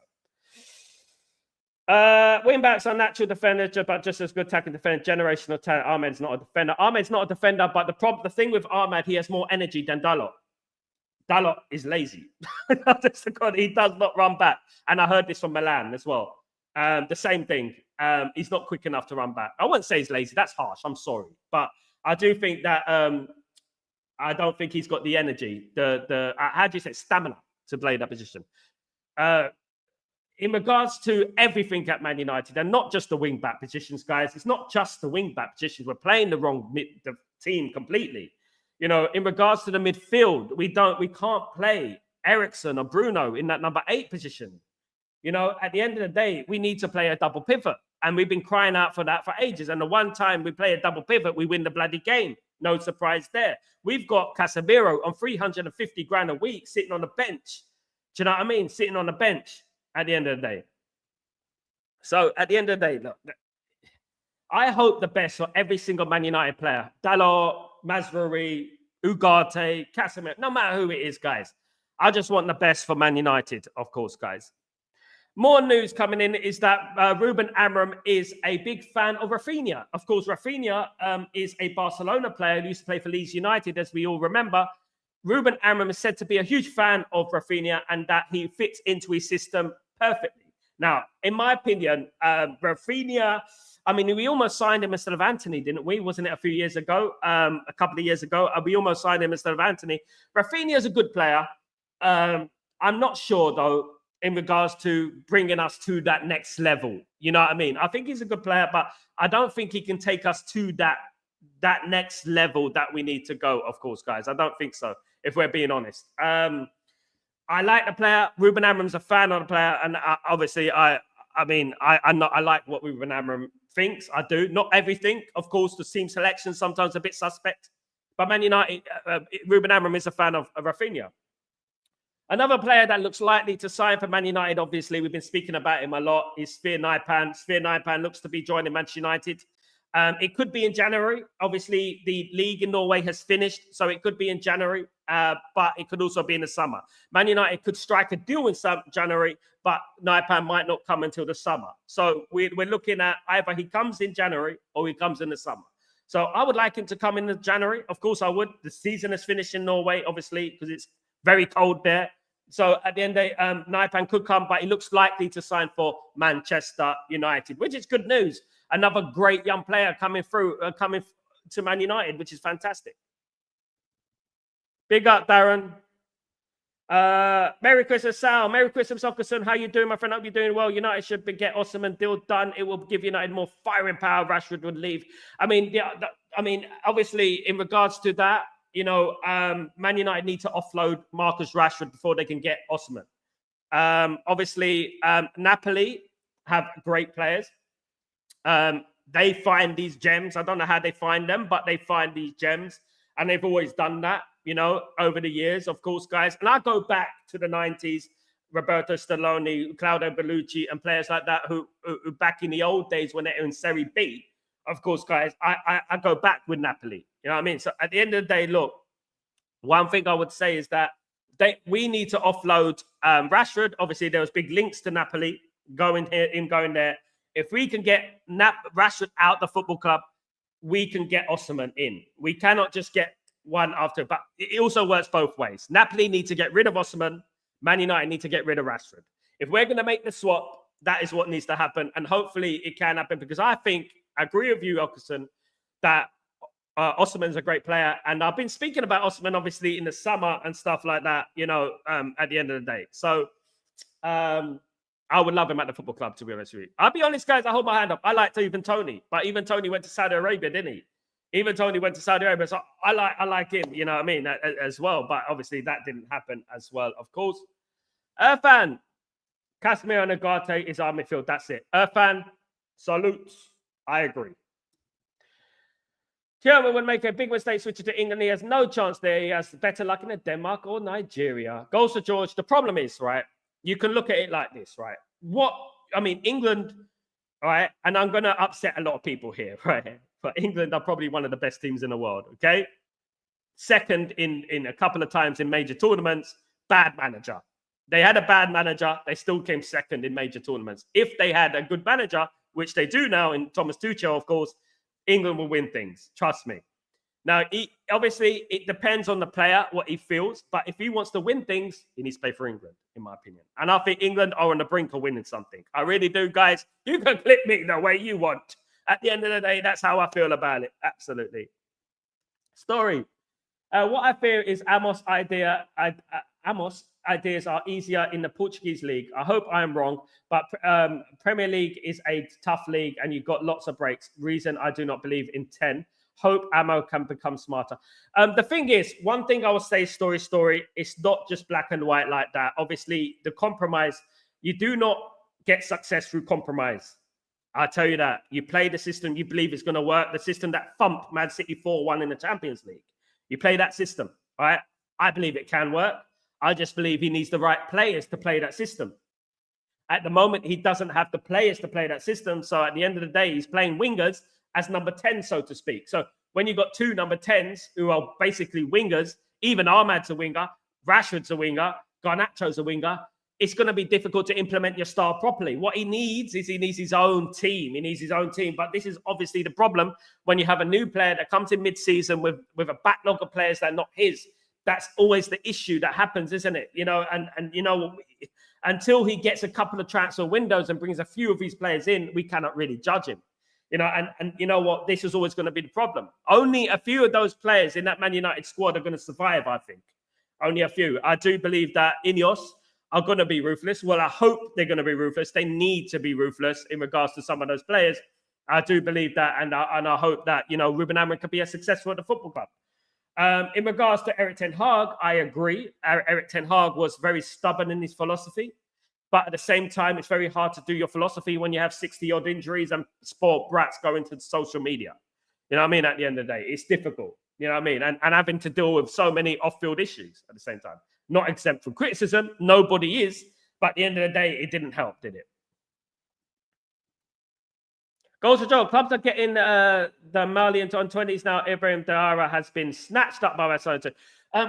Wing backs are natural defenders, but just as good attacking defender. Generational talent. Ahmed's not a defender. Ahmed's not a defender, but the thing with Ahmed, he has more energy than Dalot. Dalot is lazy. He does not run back. And I heard this from Milan as well. The same thing. He's not quick enough to run back. I wouldn't say he's lazy. That's harsh. I'm sorry. But I do think that I don't think he's got the energy, how do you say, stamina to play that position. In regards to everything at Man United, and not just the wing-back positions, guys. It's not just the wing-back positions. We're playing the wrong team completely. You know, in regards to the midfield, we can't play Ericsson or Bruno in that number 8 position. You know, at the end of the day, we need to play a double pivot. And we've been crying out for that for ages. And the one time we play a double pivot, we win the bloody game. No surprise there. We've got Casemiro on 350 grand a week sitting on the bench. Do you know what I mean? Sitting on the bench at the end of the day. So at the end of the day, look, I hope the best for every single Man United player. Dalot, Mazraoui, Ugarte, Casemiro, no matter who it is, guys. I just want the best for Man United, of course, guys. More news coming in is that Ruben Amorim is a big fan of Rafinha. Of course, Rafinha is a Barcelona player who used to play for Leeds United, as we all remember. Ruben Amorim is said to be a huge fan of Rafinha and that he fits into his system perfectly. Now, in my opinion, Rafinha, I mean, we almost signed him instead of Anthony, didn't we? Wasn't it a few years ago? A couple of years ago, we almost signed him instead of Anthony. Rafinha is a good player. I'm not sure, though, in regards to bringing us to that next level. You know what I mean? I think he's a good player, but I don't think he can take us to that next level that we need to go, of course, guys. I don't think so, if we're being honest. I like the player. Ruben Amorim's a fan of the player, and obviously, I like what Ruben Amorim thinks. I do. Not everything, of course. The team selection sometimes a bit suspect, but Man United, Ruben Amorim is a fan of Rafinha. Another player that looks likely to sign for Man United, obviously, we've been speaking about him a lot, is Sphere Naipan. Sphere Naipan looks to be joining Manchester United. It could be in January. Obviously, the league in Norway has finished, so it could be in January, but it could also be in the summer. Man United could strike a deal in January, but Naipan might not come until the summer. So we're looking at either he comes in January or he comes in the summer. So I would like him to come in January. Of course, I would. The season has finished in Norway, obviously, because it's very cold there. So at the end of the day, Naipan could come, but he looks likely to sign for Manchester United, which is good news. Another great young player coming to Man United, which is fantastic. Big up, Darren. Merry Christmas, Sal. Merry Christmas, Ockerson. How you doing, my friend? Hope you're doing well. United should get Osimhen deal done. It will give United more firing power. Rashford would leave. I mean, obviously, in regards to that, Man United need to offload Marcus Rashford before they can get Osimhen. Obviously, Napoli have great players. They find these gems. I don't know how they find them, but they find these gems. And they've always done that, over the years, of course, guys. And I go back to the 90s, Roberto Stallone, Claudio Bellucci, and players like that who back in the old days when they were in Serie B, of course, guys, I go back with Napoli. You know what I mean? So at the end of the day, look, one thing I would say is that we need to offload Rashford. Obviously, there was big links to Napoli going there. If we can get Rashford out the football club, we can get Osimhen in. We cannot just get one after, but it also works both ways. Napoli need to get rid of Osimhen. Man United need to get rid of Rashford. If we're going to make the swap, that is what needs to happen. And hopefully it can happen, because I agree with you, Elkerson, that Osimhen's a great player. And I've been speaking about Osimhen, obviously, in the summer and stuff like that, at the end of the day. So I would love him at the football club, to be honest with you. I'll be honest, guys, I hold my hand up. I liked even Tony, but even Tony went to Saudi Arabia, didn't he? Even Tony went to Saudi Arabia, so I like him, you know what I mean, as well. But obviously that didn't happen as well, of course. Irfan, Casemiro and Ugarte is our midfield. That's it. Irfan, salutes. I agree. German would make a big mistake switching to England. He has no chance there. He has better luck in Denmark or Nigeria. Goals for George. The problem is, right, you can look at it like this, right? England, right, and I'm going to upset a lot of people here, right? But England are probably one of the best teams in the world, okay? Second in a couple of times in major tournaments, bad manager. They had a bad manager. They still came second in major tournaments. If they had a good manager, which they do now in Thomas Tuchel, of course, England will win things. Trust me. Now, obviously, it depends on the player, what he feels. But if he wants to win things, he needs to play for England, in my opinion. And I think England are on the brink of winning something. I really do, guys. You can clip me the way you want. At the end of the day, that's how I feel about it. Absolutely. Story. What I fear is Amos' ideas are easier in the Portuguese league. I hope I am wrong, but Premier League is a tough league and you've got lots of breaks. Reason I do not believe in 10. Hope Amo can become smarter. The thing is, one thing I will say, story, it's not just black and white like that. Obviously, the compromise, you do not get success through compromise. I tell you that. You play the system you believe is going to work, the system that thumped Man City 4-1 in the Champions League. You play that system, all right? I believe it can work. I just believe he needs the right players to play that system. At the moment, he doesn't have the players to play that system. So at the end of the day, he's playing wingers as number 10, so to speak. So when you've got two number 10s who are basically wingers, even Ahmad's a winger, Rashford's a winger, Garnacho's a winger, it's going to be difficult to implement your style properly. What he needs is his own team. He needs his own team. But this is obviously the problem when you have a new player that comes in mid-season with a backlog of players that are not his. That's always the issue that happens, isn't it? You know, and you know, until he gets a couple of transfer windows and brings a few of these players in, we cannot really judge him. You know, and you know what? This is always going to be the problem. Only a few of those players in that Man United squad are going to survive, I think. Only a few. I do believe that Ineos are going to be ruthless. Well, I hope they're going to be ruthless. They need to be ruthless in regards to some of those players. I do believe that, and I hope that, you know, Ruben Amorim can be as successful at the football club. In regards to Erik ten Hag, I agree. Erik ten Hag was very stubborn in his philosophy. But at the same time, it's very hard to do your philosophy when you have 60-odd injuries and spoiled brats going to social media. You know what I mean? At the end of the day, it's difficult. You know what I mean? And having to deal with so many off-field issues at the same time. Not exempt from criticism. Nobody is. But at the end of the day, it didn't help, did it? Goals for Joe. Clubs are getting the Malian on 20s now. Ibrahim Diarra has been snatched up by Barcelona.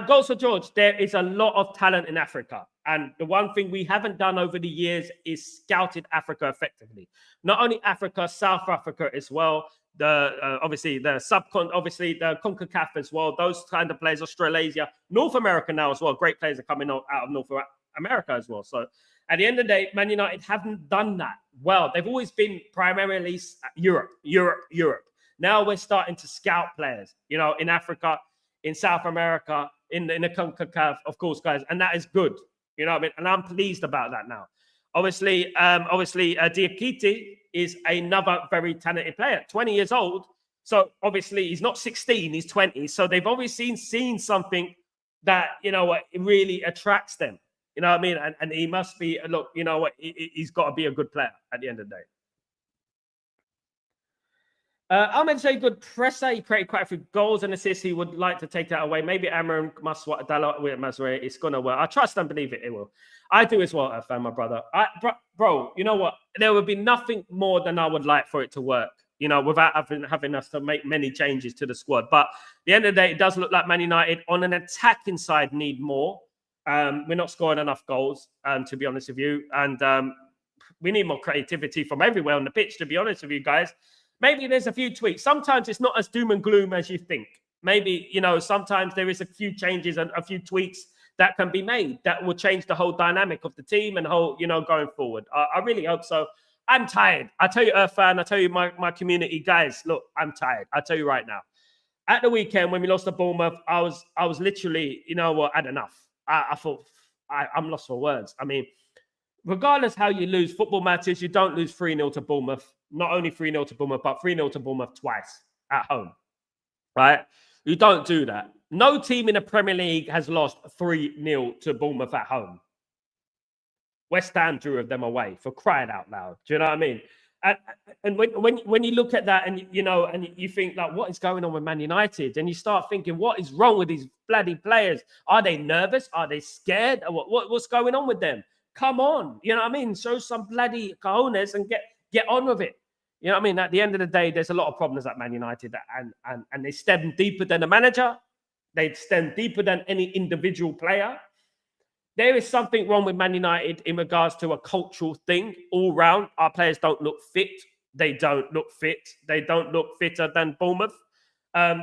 Goals for George. There is a lot of talent in Africa. And the one thing we haven't done over the years is scouted Africa effectively. Not only Africa, South Africa as well. Obviously the CONCACAF as well. Those kind of players, Australasia, North America now as well. Great players are coming out of North America as well. So at the end of the day, Man United haven't done that well. They've always been primarily Europe. Now we're starting to scout players, you know, in Africa, in South America, in the CONCACAF, of course, guys. And that is good. You know what I mean? And I'm pleased about that now. Obviously, Diakite is another very talented player, 20 years old. So obviously he's not 16, he's 20. So they've obviously seen something that, you know what, it really attracts them. You know what I mean? And he must be, look, you know what, he's got to be a good player at the end of the day. Ahmed say good presser. He created quite a few goals and assists. He would like to take that away. Maybe Amorim must swap that with Mazraoui. It's going to work. I trust and believe it will. I do as well, Fan, my brother. Bro, you know what? There would be nothing more than I would like for it to work, you know, without having us to make many changes to the squad. But at the end of the day, it does look like Man United on an attacking side need more. We're not scoring enough goals, to be honest with you. And we need more creativity from everywhere on the pitch, to be honest with you guys. Maybe there's a few tweaks. Sometimes it's not as doom and gloom as you think. Maybe, you know, sometimes there is a few changes and a few tweaks that can be made that will change the whole dynamic of the team and whole, you know, going forward. I really hope so. I'm tired. I tell you, Fan, I tell you, my community, guys, look, I'm tired. I tell you right now. At the weekend, when we lost to Bournemouth, I was literally, you know what, had enough. I thought, I'm lost for words. I mean, regardless how you lose football matches, you don't lose 3-0 to Bournemouth. Not only 3-0 to Bournemouth, but 3-0 to Bournemouth twice at home, right? You don't do that. No team in the Premier League has lost 3-0 to Bournemouth at home. West Ham drew them away, for crying out loud. Do you know what I mean? And when you look at that and, you know, and you think, like, what is going on with Man United? And you start thinking, what is wrong with these bloody players? Are they nervous? Are they scared? What's going on with them? Come on. You know what I mean? Show some bloody cojones and get on with it. You know what I mean? At the end of the day, there's a lot of problems at Man United, and they stem deeper than the manager. They stem deeper than any individual player. There is something wrong with Man United in regards to a cultural thing all round. Our players don't look fit. They don't look fit. They don't look fitter than Bournemouth.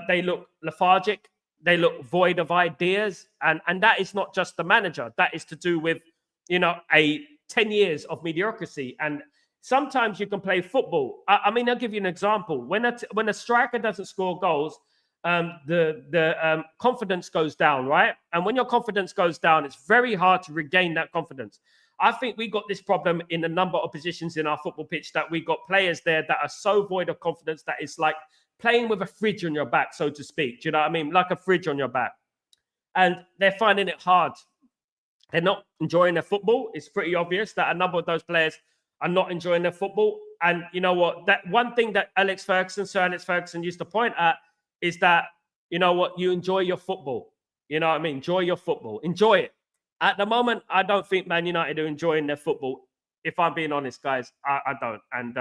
They look lethargic. They look void of ideas. And that is not just the manager. That is to do with, you know, 10 years of mediocrity. And sometimes you can play football. I mean, I'll give you an example. When a striker doesn't score goals, the confidence goes down, right? And when your confidence goes down, it's very hard to regain that confidence. I think we got this problem in a number of positions in our football pitch, that we got players there that are so void of confidence that it's like playing with a fridge on your back, so to speak. Do you know what I mean? Like a fridge on your back. And they're finding it hard. They're not enjoying their football. It's pretty obvious that a number of those players are not enjoying their football. And you know what? That one thing that Sir Alex Ferguson used to point at is that, you know what, you enjoy your football. You know what I mean? Enjoy your football. Enjoy it. At the moment, I don't think Man United are enjoying their football. If I'm being honest, guys, I don't. And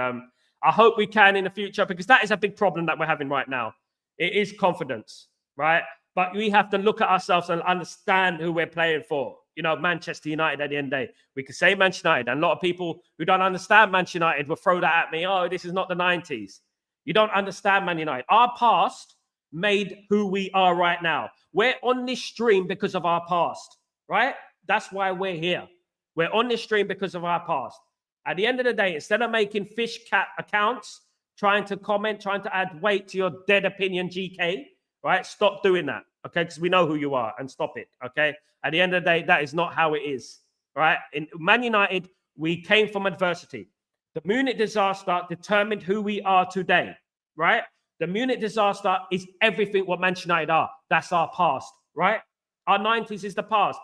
I hope we can in the future, because that is a big problem that we're having right now. It is confidence, right? But we have to look at ourselves and understand who we're playing for. Manchester United at the end of the day. We could say Manchester United. And a lot of people who don't understand Manchester United will throw that at me. Oh, this is not the 90s. You don't understand Man United. Our past made who we are right now. We're on this stream because of our past, right? That's why we're here. We're on this stream because of our past. At the end of the day, instead of making fish cat accounts, trying to comment, trying to add weight to your dead opinion GK, right? Stop doing that, okay? Because we know who you are, and stop it, okay? At the end of the day, that is not how it is, right? In Man United, we came from adversity. The Munich disaster determined who we are today, right? The Munich disaster is everything what Manchester United are. That's our past, right? Our 90s is the past.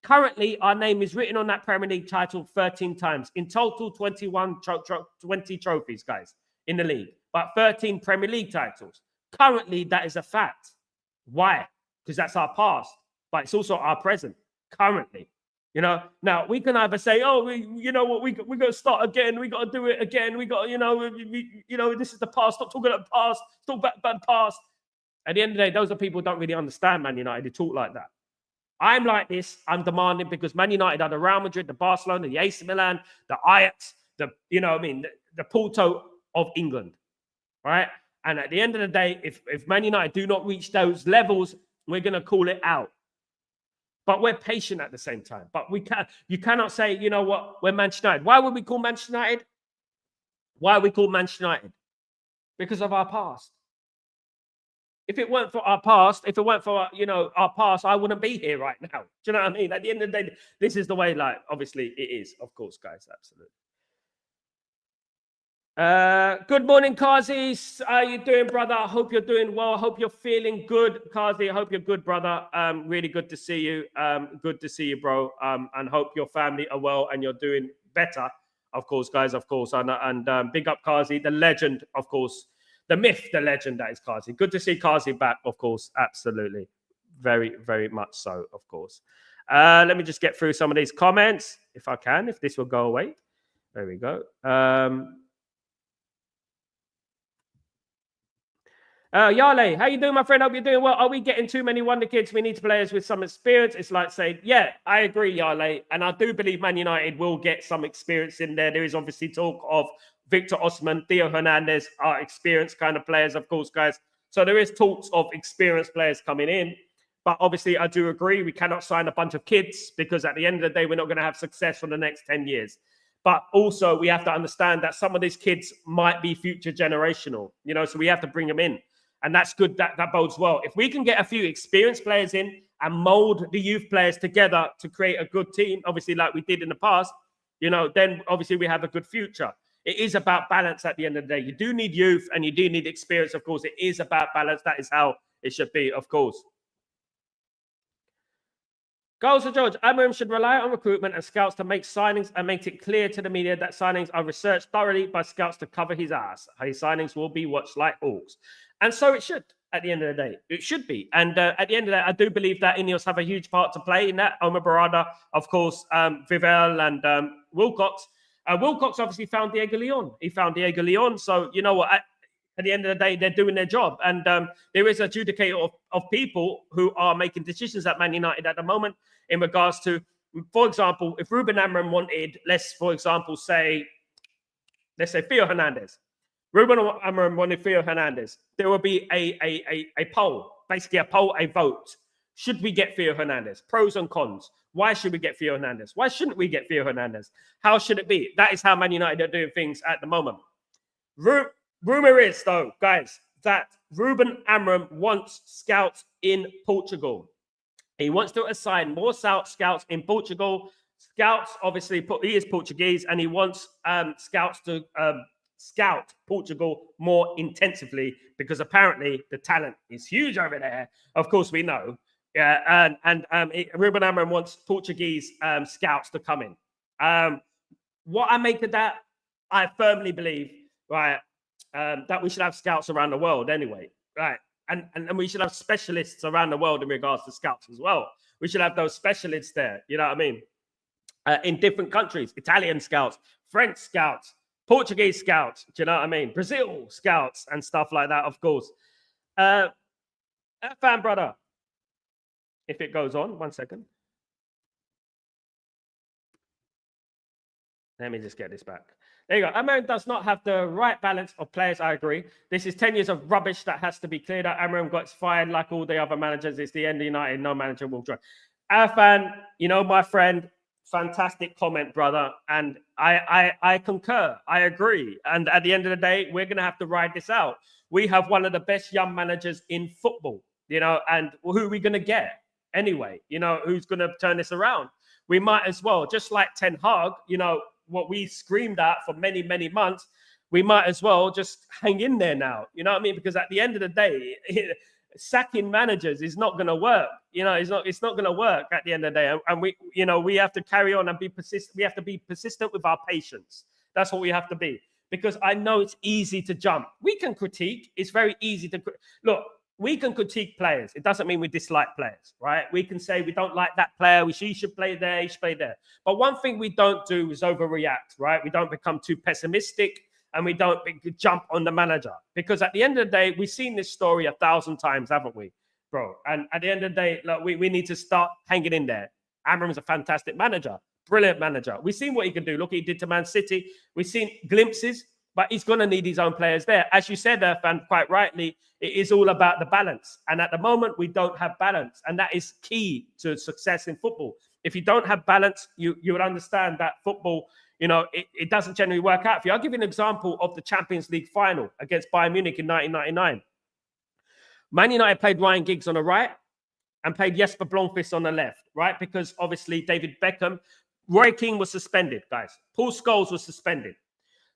Currently, our name is written on that Premier League title 13 times. In total, 20 trophies, guys, in the league. But 13 Premier League titles. Currently, that is a fact. Why? Because that's our past. But it's also our present, currently. Now we can either say, oh, we got to start again. We got to do it again. We got, this is the past. Stop talking about the past. Talk about the past. At the end of the day, those are people who don't really understand Man United. They talk like that. I'm like this. I'm demanding because Man United are the Real Madrid, the Barcelona, the AC Milan, the Ajax, the Porto of England, right? And at the end of the day, if Man United do not reach those levels, we're going to call it out. But we're patient at the same time. But you cannot say, you know what, we're Manchester United. Why would we call Manchester United? Why are we called Manchester United? Because of our past. If it weren't for our past, our past, I wouldn't be here right now. Do you know what I mean? At the end of the day, this is the way, obviously it is, of course, guys, absolutely. Good morning, Kazi. How you doing, brother? I hope you're doing well. I hope you're feeling good, Kazi. I hope you're good, brother. Really good to see you. Good to see you, bro. And hope your family are well and you're doing better, of course, guys, of course. And big up Kazi, the legend, of course. The myth, the legend that is Kazi. Good to see Kazi back, of course. Absolutely. Very, very much so, of course. Let me just get through some of these comments, if I can, if this will go away. There we go. Yale, how you doing, my friend? Hope you're doing well. Are we getting too many wonder kids? We need players with some experience. It's like saying, yeah, I agree, Yale. And I do believe Man United will get some experience in there. There is obviously talk of Victor Osimhen, Theo Hernandez are experienced kind of players, of course, guys. So there is talks of experienced players coming in. But obviously, I do agree we cannot sign a bunch of kids because at the end of the day, we're not going to have success for the next 10 years. But also, we have to understand that some of these kids might be future generational, so we have to bring them in. And that's good. That bodes well. If we can get a few experienced players in and mold the youth players together to create a good team, obviously, like we did in the past, then obviously we have a good future. It is about balance at the end of the day. You do need youth and you do need experience, of course. It is about balance. That is how it should be, of course. Goals for George. Amorim should rely on recruitment and scouts to make signings and make it clear to the media that signings are researched thoroughly by scouts to cover his ass. His signings will be watched like hawks. And so it should, at the end of the day. It should be. And at the end of that, I do believe that Ineos have a huge part to play in that. Omar Barada, of course, Vivel and Wilcox. Wilcox obviously found Diego Leon. He found Diego Leon. So, you know what? At the end of the day, they're doing their job. And there is a judicator of people who are making decisions at Man United at the moment in regards to, for example, if Ruben Amorim wanted, let's say Theo Hernandez. Ruben Amorim wanted Theo Hernandez. There will be a poll, basically a vote. Should we get Theo Hernandez? Pros and cons. Why should we get Theo Hernandez? Why shouldn't we get Theo Hernandez? How should it be? That is how Man United are doing things at the moment. Rumor is, though, guys, that Ruben Amorim wants scouts in Portugal. He wants to assign more scouts in Portugal. Scouts, obviously, he is Portuguese, and he wants scouts to scout Portugal more intensively because apparently the talent is huge over there. Of course, we know. And Ruben Amorim wants Portuguese scouts to come in. What I make of that, I firmly believe, right, that we should have scouts around the world anyway, right? And we should have specialists around the world in regards to scouts as well. We should have those specialists there, you know what I mean? In different countries, Italian scouts, French scouts, Portuguese scouts, do you know what I mean? Brazil scouts and stuff like that, of course. Fan brother, if it goes on, 1 second. Let me just get this back. There you go. Amorim does not have the right balance of players. I agree. This is 10 years of rubbish that has to be cleared up. Amorim got fired like all the other managers. It's the end of United. No manager will join. Afan, my friend, fantastic comment, brother. And I concur. I agree. And at the end of the day, we're going to have to ride this out. We have one of the best young managers in football, and who are we going to get anyway? Who's going to turn this around? We might as well, just like Ten Hag, what we screamed at for many, many months, we might as well just hang in there now. You know what I mean? Because at the end of the day, sacking managers is not going to work. It's not going to work at the end of the day. And we have to carry on and be persistent. We have to be persistent with our patience. That's what we have to be. Because I know it's easy to jump. We can critique. It's very easy to look. We can critique players. It doesn't mean we dislike players, right? We can say we don't like that player. He should play there. He should play there. But one thing we don't do is overreact, right? We don't become too pessimistic and we don't jump on the manager. Because at the end of the day, we've seen this story 1,000 times, haven't we, bro? And at the end of the day, we need to start hanging in there. Amorim's a fantastic manager, brilliant manager. We've seen what he can do. Look what he did to Man City. We've seen glimpses. But he's going to need his own players there. As you said, Fan, quite rightly, it is all about the balance. And at the moment, we don't have balance. And that is key to success in football. If you don't have balance, you would understand that football, it doesn't generally work out for you. I'll give you an example of the Champions League final against Bayern Munich in 1999. Man United played Ryan Giggs on the right and played Jesper Blomqvist on the left, right? Because obviously David Beckham, Roy Keane was suspended, guys. Paul Scholes was suspended.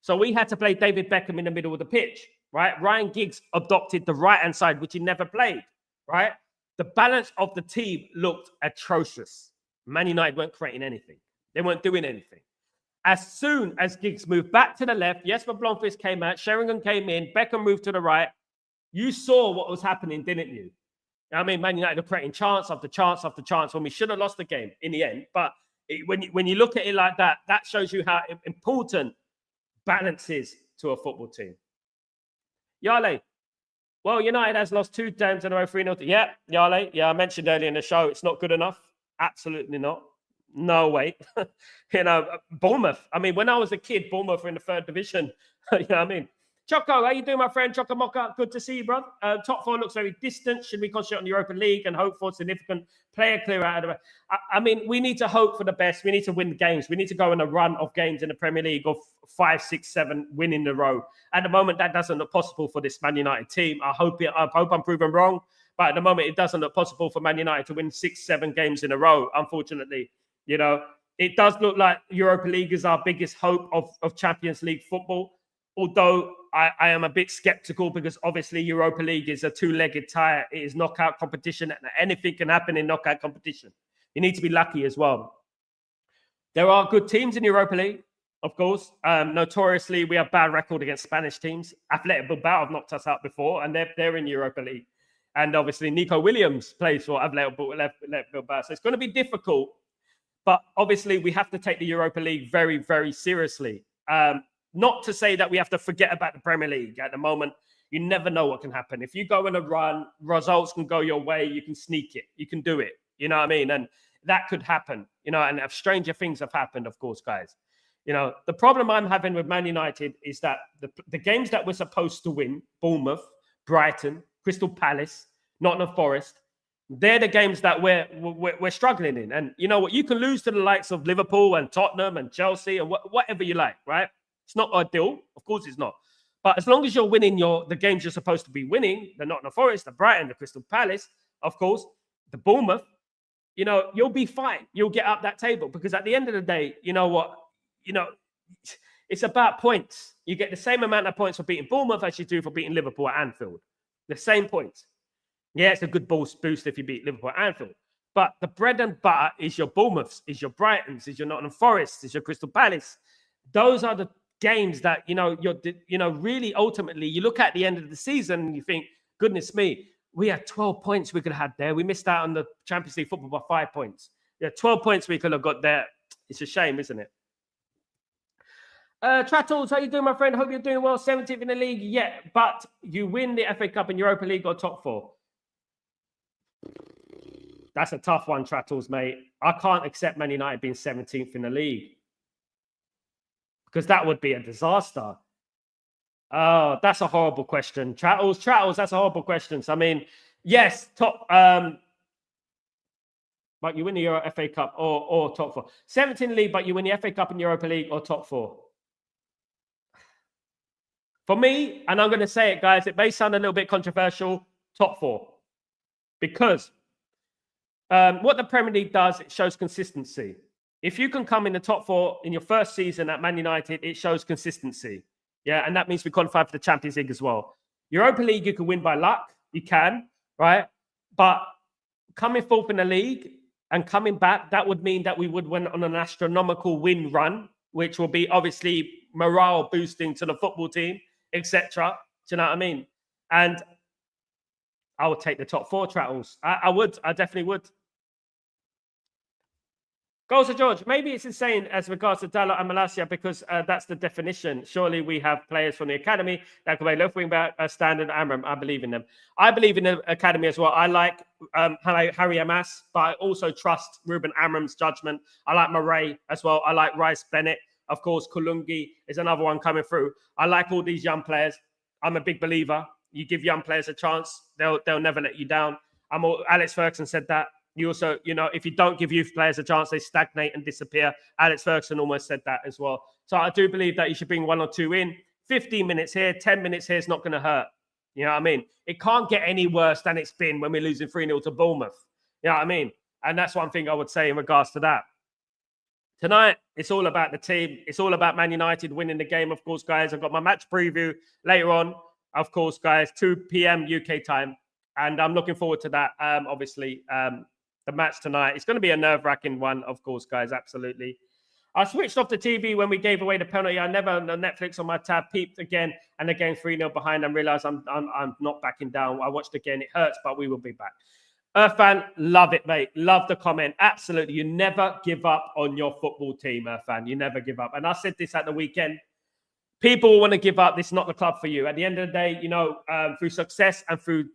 So we had to play David Beckham in the middle of the pitch, right? Ryan Giggs adopted the right-hand side, which he never played, right? The balance of the team looked atrocious. Man United weren't creating anything. They weren't doing anything. As soon as Giggs moved back to the left, Jesper Blomqvist came out, Sheringham came in, Beckham moved to the right. You saw what was happening, didn't you? I mean, Man United were creating chance after chance after chance when we should have lost the game in the end. But when you look at it like that, that shows you how important balances to a football team. Yale. Well, United has lost 2 games in a row, 3-0. Yeah, Yale. Yeah, I mentioned earlier in the show, it's not good enough. Absolutely not. No way. Bournemouth. I mean, when I was a kid, Bournemouth were in the 3rd division. You know what I mean? Choco, how you doing, my friend? Choco Mocha, good to see you, bro. Top 4 looks very distant. Should we concentrate on the Europa League and hope for significant player clear out of it? I mean, we need to hope for the best. We need to win games. We need to go on a run of games in the Premier League of 5, 6, 7 win in a row. At the moment, that doesn't look possible for this Man United team. I hope I'm proven wrong, but at the moment, it doesn't look possible for Man United to win 6, 7 games in a row. Unfortunately, it does look like Europa League is our biggest hope of Champions League football. Although I am a bit skeptical because obviously Europa League is a 2-legged tie. It is knockout competition and anything can happen in knockout competition. You need to be lucky as well. There are good teams in Europa League, of course. Notoriously, we have bad record against Spanish teams. Athletic Bilbao have knocked us out before and they're in Europa League. And obviously Nico Williams plays for Athletic Bilbao. So it's going to be difficult. But obviously we have to take the Europa League very, very seriously. Not to say that we have to forget about the Premier League. At the moment, you never know what can happen. If you go on a run, results can go your way. You can sneak it. You can do it. You know what I mean? And that could happen, and stranger things have happened, of course, guys. The problem I'm having with Man United is that the games that we're supposed to win, Bournemouth, Brighton, Crystal Palace, Nottingham Forest, they're the games that we're struggling in. And you know what? You can lose to the likes of Liverpool and Tottenham and Chelsea and whatever you like, right? It's not ideal. Of course it's not. But as long as you're winning the games you're supposed to be winning, the Nottingham Forest, the Brighton, the Crystal Palace, of course, the Bournemouth, you'll be fine. You'll get up that table because at the end of the day, you know what? It's about points. You get the same amount of points for beating Bournemouth as you do for beating Liverpool at Anfield. The same points. Yeah, it's a good boost if you beat Liverpool at Anfield. But the bread and butter is your Bournemouths, is your Brightons, is your Nottingham Forest, is your Crystal Palace. Those are the games that, you're really ultimately, you look at the end of the season and you think, goodness me, we had 12 points we could have had there. We missed out on the Champions League football by 5 points. Yeah, 12 points we could have got there. It's a shame, isn't it? Trattles, how you doing, my friend? Hope you're doing well. 17th in the league. Yeah, but you win the FA Cup and Europa League or top 4. That's a tough one, Trattles, mate. I can't accept Man United being 17th in the league. Because that would be a disaster. Oh, that's a horrible question. Trattles, that's a horrible question. So, I mean, yes, top... but you win the Euro FA Cup or top 4. 17 league, but you win the FA Cup and Europa League or top 4. For me, and I'm going to say it, guys, it may sound a little bit controversial, top 4. Because what the Premier League does, it shows consistency. If you can come in the top 4 in your first season at Man United, it shows consistency. Yeah, and that means we qualify for the Champions League as well. Europa League, you can win by luck. You can, right? But coming fourth in the league and coming back, that would mean that we would win on an astronomical win run, which will be obviously morale boosting to the football team, etc. Do you know what I mean? And I would take the top 4, Trattles. I would. I definitely would. Goals to George. Maybe it's insane as regards to Dalot and Malacia because that's the definition. Surely we have players from the academy that can play left wing back, Standard, Amram. I believe in them. I believe in the academy as well. I like Harry Amas, but I also trust Ruben Amram's judgment. I like Murray as well. I like Rice Bennett. Of course, Kulungi is another one coming through. I like all these young players. I'm a big believer. You give young players a chance, they'll never let you down. Alex Ferguson said that. You also, if you don't give youth players a chance, they stagnate and disappear. Alex Ferguson almost said that as well. So I do believe that you should bring 1 or 2 in. 15 minutes here, 10 minutes here is not going to hurt. You know what I mean? It can't get any worse than it's been when we're losing 3-0 to Bournemouth. You know what I mean? And that's one thing I would say in regards to that. Tonight, it's all about the team. It's all about Man United winning the game, of course, guys. I've got my match preview later on, of course, guys, 2 p.m. UK time. And I'm looking forward to that, obviously. The match tonight. It's going to be a nerve-wracking one, of course, guys. Absolutely. I switched off the TV when we gave away the penalty. I never on Netflix on my tab peeped again and again 3-0 behind and realized I'm not backing down. I watched again. It hurts, but we will be back. Fan, love it, mate. Love the comment. Absolutely. You never give up on your football team, fan. You never give up. And I said this at the weekend. People want to give up. This is not the club for you. At the end of the day, through success and through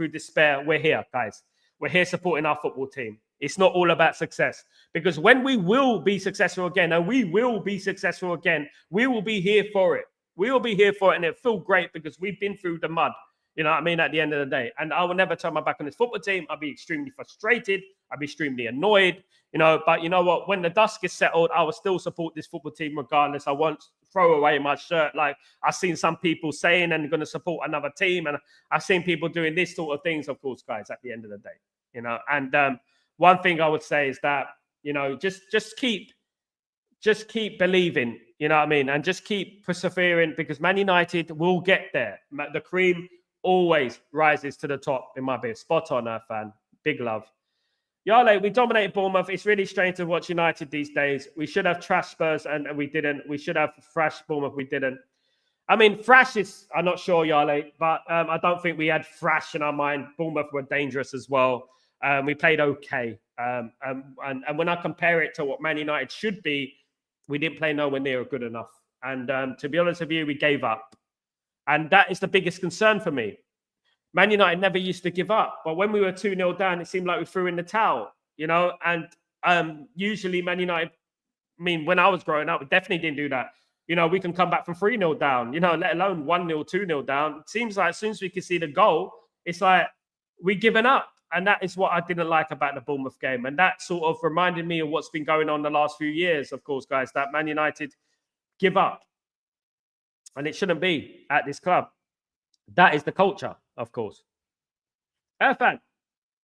despair, we're here, guys. We're here supporting our football team. It's not all about success. Because when we will be successful again, and we will be successful again, we will be here for it. We will be here for it, and it'll feel great because we've been through the mud. You know what I mean? At the end of the day. And I will never turn my back on this football team. I'll be extremely frustrated. I'll be extremely annoyed. But you know what? When the dust gets settled, I will still support this football team regardless. I won't throw away my shirt like I've seen some people saying and going to support another team. And I've seen people doing this sort of things, of course, guys, at the end of the day. And one thing I would say is that, just keep believing, you know what I mean? And just keep persevering because Man United will get there. The cream always rises to the top in my bit. Spot on, fan. Big love. Yale, we dominated Bournemouth. It's really strange to watch United these days. We should have trashed Spurs and we didn't. We should have thrashed Bournemouth. We didn't. I mean, thrash is, I'm not sure, Yale, but I don't think we had thrash in our mind. Bournemouth were dangerous as well. We played okay. And when I compare it to what Man United should be, we didn't play nowhere near good enough. And to be honest with you, we gave up. And that is the biggest concern for me. Man United never used to give up. But when we were 2-0 down, it seemed like we threw in the towel, And usually Man United, when I was growing up, we definitely didn't do that. We can come back from 3-0 down, let alone 1-0, 2-0 down. It seems like as soon as we can see the goal, it's like we're giving up. And that is what I didn't like about the Bournemouth game. And that sort of reminded me of what's been going on the last few years, of course, guys, that Man United give up. And it shouldn't be at this club. That is the culture, of course. Fan,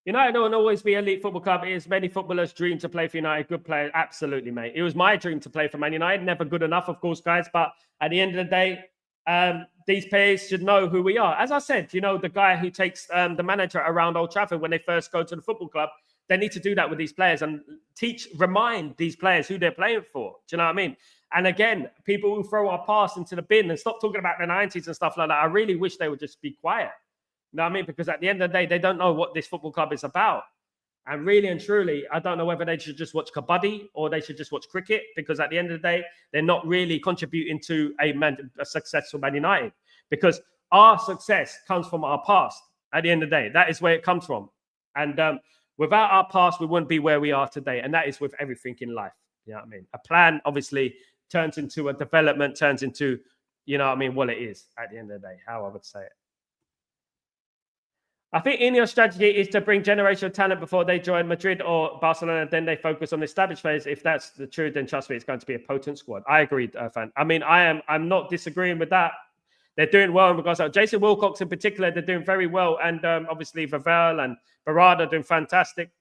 United will always be an elite football club. It is many footballers' dream to play for United. Good player. Absolutely, mate. It was my dream to play for Man United. Never good enough, of course, guys. But at the end of the day, these players should know who we are. As I said, the guy who takes the manager around Old Trafford when they first go to the football club, they need to do that with these players and remind these players who they're playing for. Do you know what I mean? And again, people who throw our past into the bin and stop talking about the 90s and stuff like that, I really wish they would just be quiet. You know what I mean? Because at the end of the day, they don't know what this football club is about. And really and truly, I don't know whether they should just watch kabaddi or they should just watch cricket, because at the end of the day, they're not really contributing to a successful Man United, because our success comes from our past. At the end of the day, that is where it comes from. And without our past, we wouldn't be where we are today. And that is with everything in life. You know what I mean? A plan, obviously, turns into a development, turns into, you know what I mean, what it is at the end of the day, how I would say it. I think Ineos' strategy is to bring generational talent before they join Madrid or Barcelona, then they focus on the established players. If that's the truth, then trust me, it's going to be a potent squad. I agree, Fan. I mean, I'm not disagreeing with that. They're doing well in regards to Jason Wilcox in particular. They're doing very well, and obviously Vavel and Barada are doing fantastic.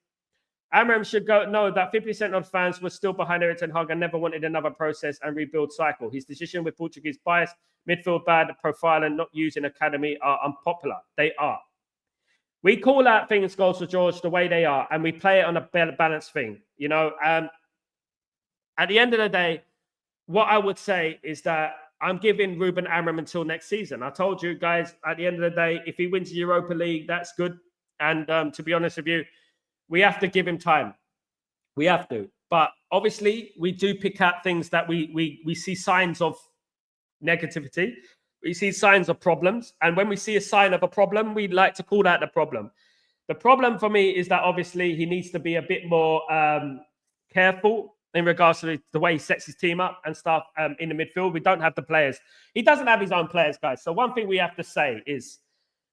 Amram should know that 50% of fans were still behind Erik ten Hag and never wanted another process and rebuild cycle. His decision with Portuguese bias, midfield bad profile, and not using academy are unpopular. They are. We call out things, goals for George, the way they are, and we play it on a balanced thing. You know, at the end of the day, what I would say is that I'm giving Ruben Amorim until next season. I told you guys, at the end of the day, if he wins the Europa League, that's good. And to be honest with you, we have to give him time. We have to. But obviously, we do pick out things that we see signs of negativity. We see signs of problems. And when we see a sign of a problem, we like to call out the problem. The problem for me is that obviously he needs to be a bit more careful in regards to the way he sets his team up and stuff in the midfield. We don't have the players. He doesn't have his own players, guys. So one thing we have to say is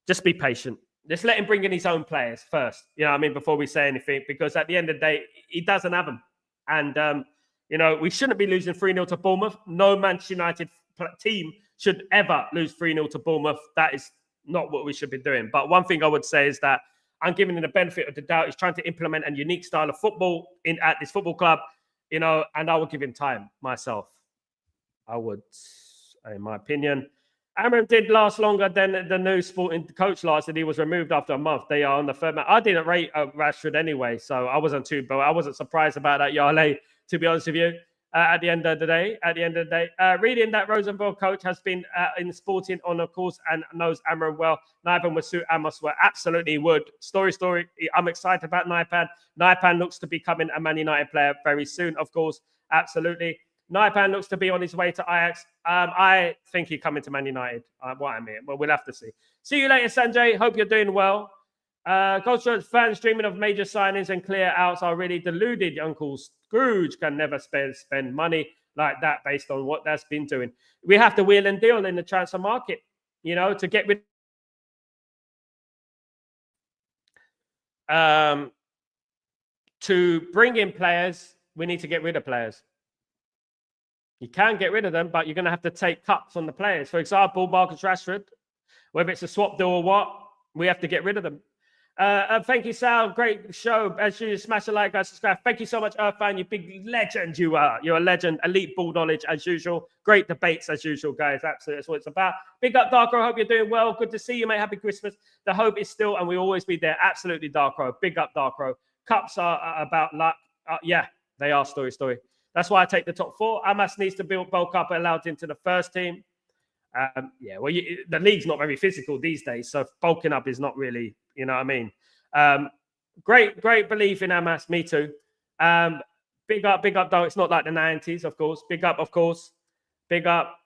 just be patient. Just let him bring in his own players first, you know what I mean, before we say anything, because at the end of the day, he doesn't have them. And, you know, we shouldn't be losing 3-0 to Bournemouth. No Manchester United team should ever lose 3-0 to Bournemouth. That is not what we should be doing. But one thing I would say is that I'm giving him the benefit of the doubt. He's trying to implement a unique style of football at this football club, you know, and I would give him time myself. I would, in my opinion. Amram did last longer than the new sporting coach lasted. He was removed after a month. They are on the third match. I didn't rate Rashford anyway, so I wasn't surprised about that, Yale, to be honest with you. At the end of the day, reading that Rosenborg coach has been in sporting on a course and knows Amram well. Naipan would suit Amos well. Absolutely would. Story. I'm excited about Naipan. Naipan looks to be becoming a Man United player very soon, of course. Absolutely. Naipan looks to be on his way to Ajax. I think he's coming to Man United. Well, we'll have to see. See you later, Sanjay. Hope you're doing well. Culture fans dreaming of major signings and clear outs are really deluded. Uncle Scrooge can never spend money like that based on what that's been doing. We have to wheel and deal in the transfer market, you know, to get rid. To bring in players, we need to get rid of players. You can get rid of them, but you're going to have to take cuts on the players. For example, Marcus Rashford, whether it's a swap deal or what, we have to get rid of them. Thank you, Sal. Great show. As you smash a like, guys, subscribe. Thank you so much, Earthfan. You big legend you are. You're a legend. Elite ball knowledge as usual. Great debates as usual, guys. Absolutely, that's what it's about. Big up, Darko. Hope you're doing well. Good to see you, mate. Happy Christmas. The hope is still, and we'll always be there. Absolutely, Darko. Big up, Darko. Cups are about luck. Yeah, they are story. That's why I take the top four. Amas needs to bulk up and allowed into the first team. Yeah, well, the league's not very physical these days, so bulking up is not really, you know what I mean. Great belief in Amas. Me too. Big up, though. It's not like the 90s, of course. Big up, of course. Big up.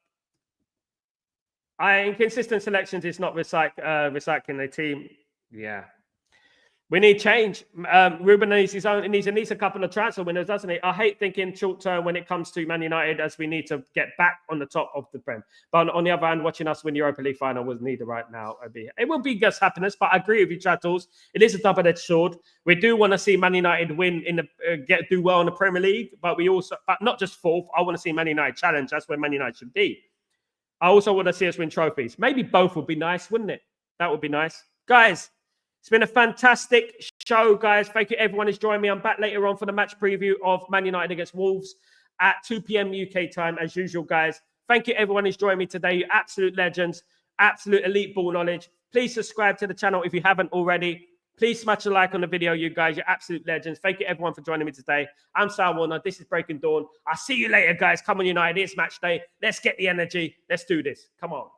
Inconsistent selections is not recycling the team. Yeah. We need change. Ruben needs his own. He needs a couple of transfer windows, doesn't he? I hate thinking short term when it comes to Man United, as we need to get back on the top of the Prem. But on the other hand, watching us win the Europa League final was needed right now. It will be just happiness. But I agree with you, Chattels. It is a double-edged sword. We do want to see Man United win do well in the Premier League, but not just fourth. I want to see Man United challenge. That's where Man United should be. I also want to see us win trophies. Maybe both would be nice, wouldn't it? That would be nice, guys. It's been a fantastic show, guys. Thank you, everyone who's joined me. I'm back later on for the match preview of Man United against Wolves at 2 p.m. UK time, as usual, guys. Thank you, everyone who's joined me today. You absolute legends, absolute elite ball knowledge. Please subscribe to the channel if you haven't already. Please smash a like on the video, you guys. You're absolute legends. Thank you, everyone, for joining me today. I'm Sal Warner. This is Breaking Dawn. I'll see you later, guys. Come on, United. It's match day. Let's get the energy. Let's do this. Come on.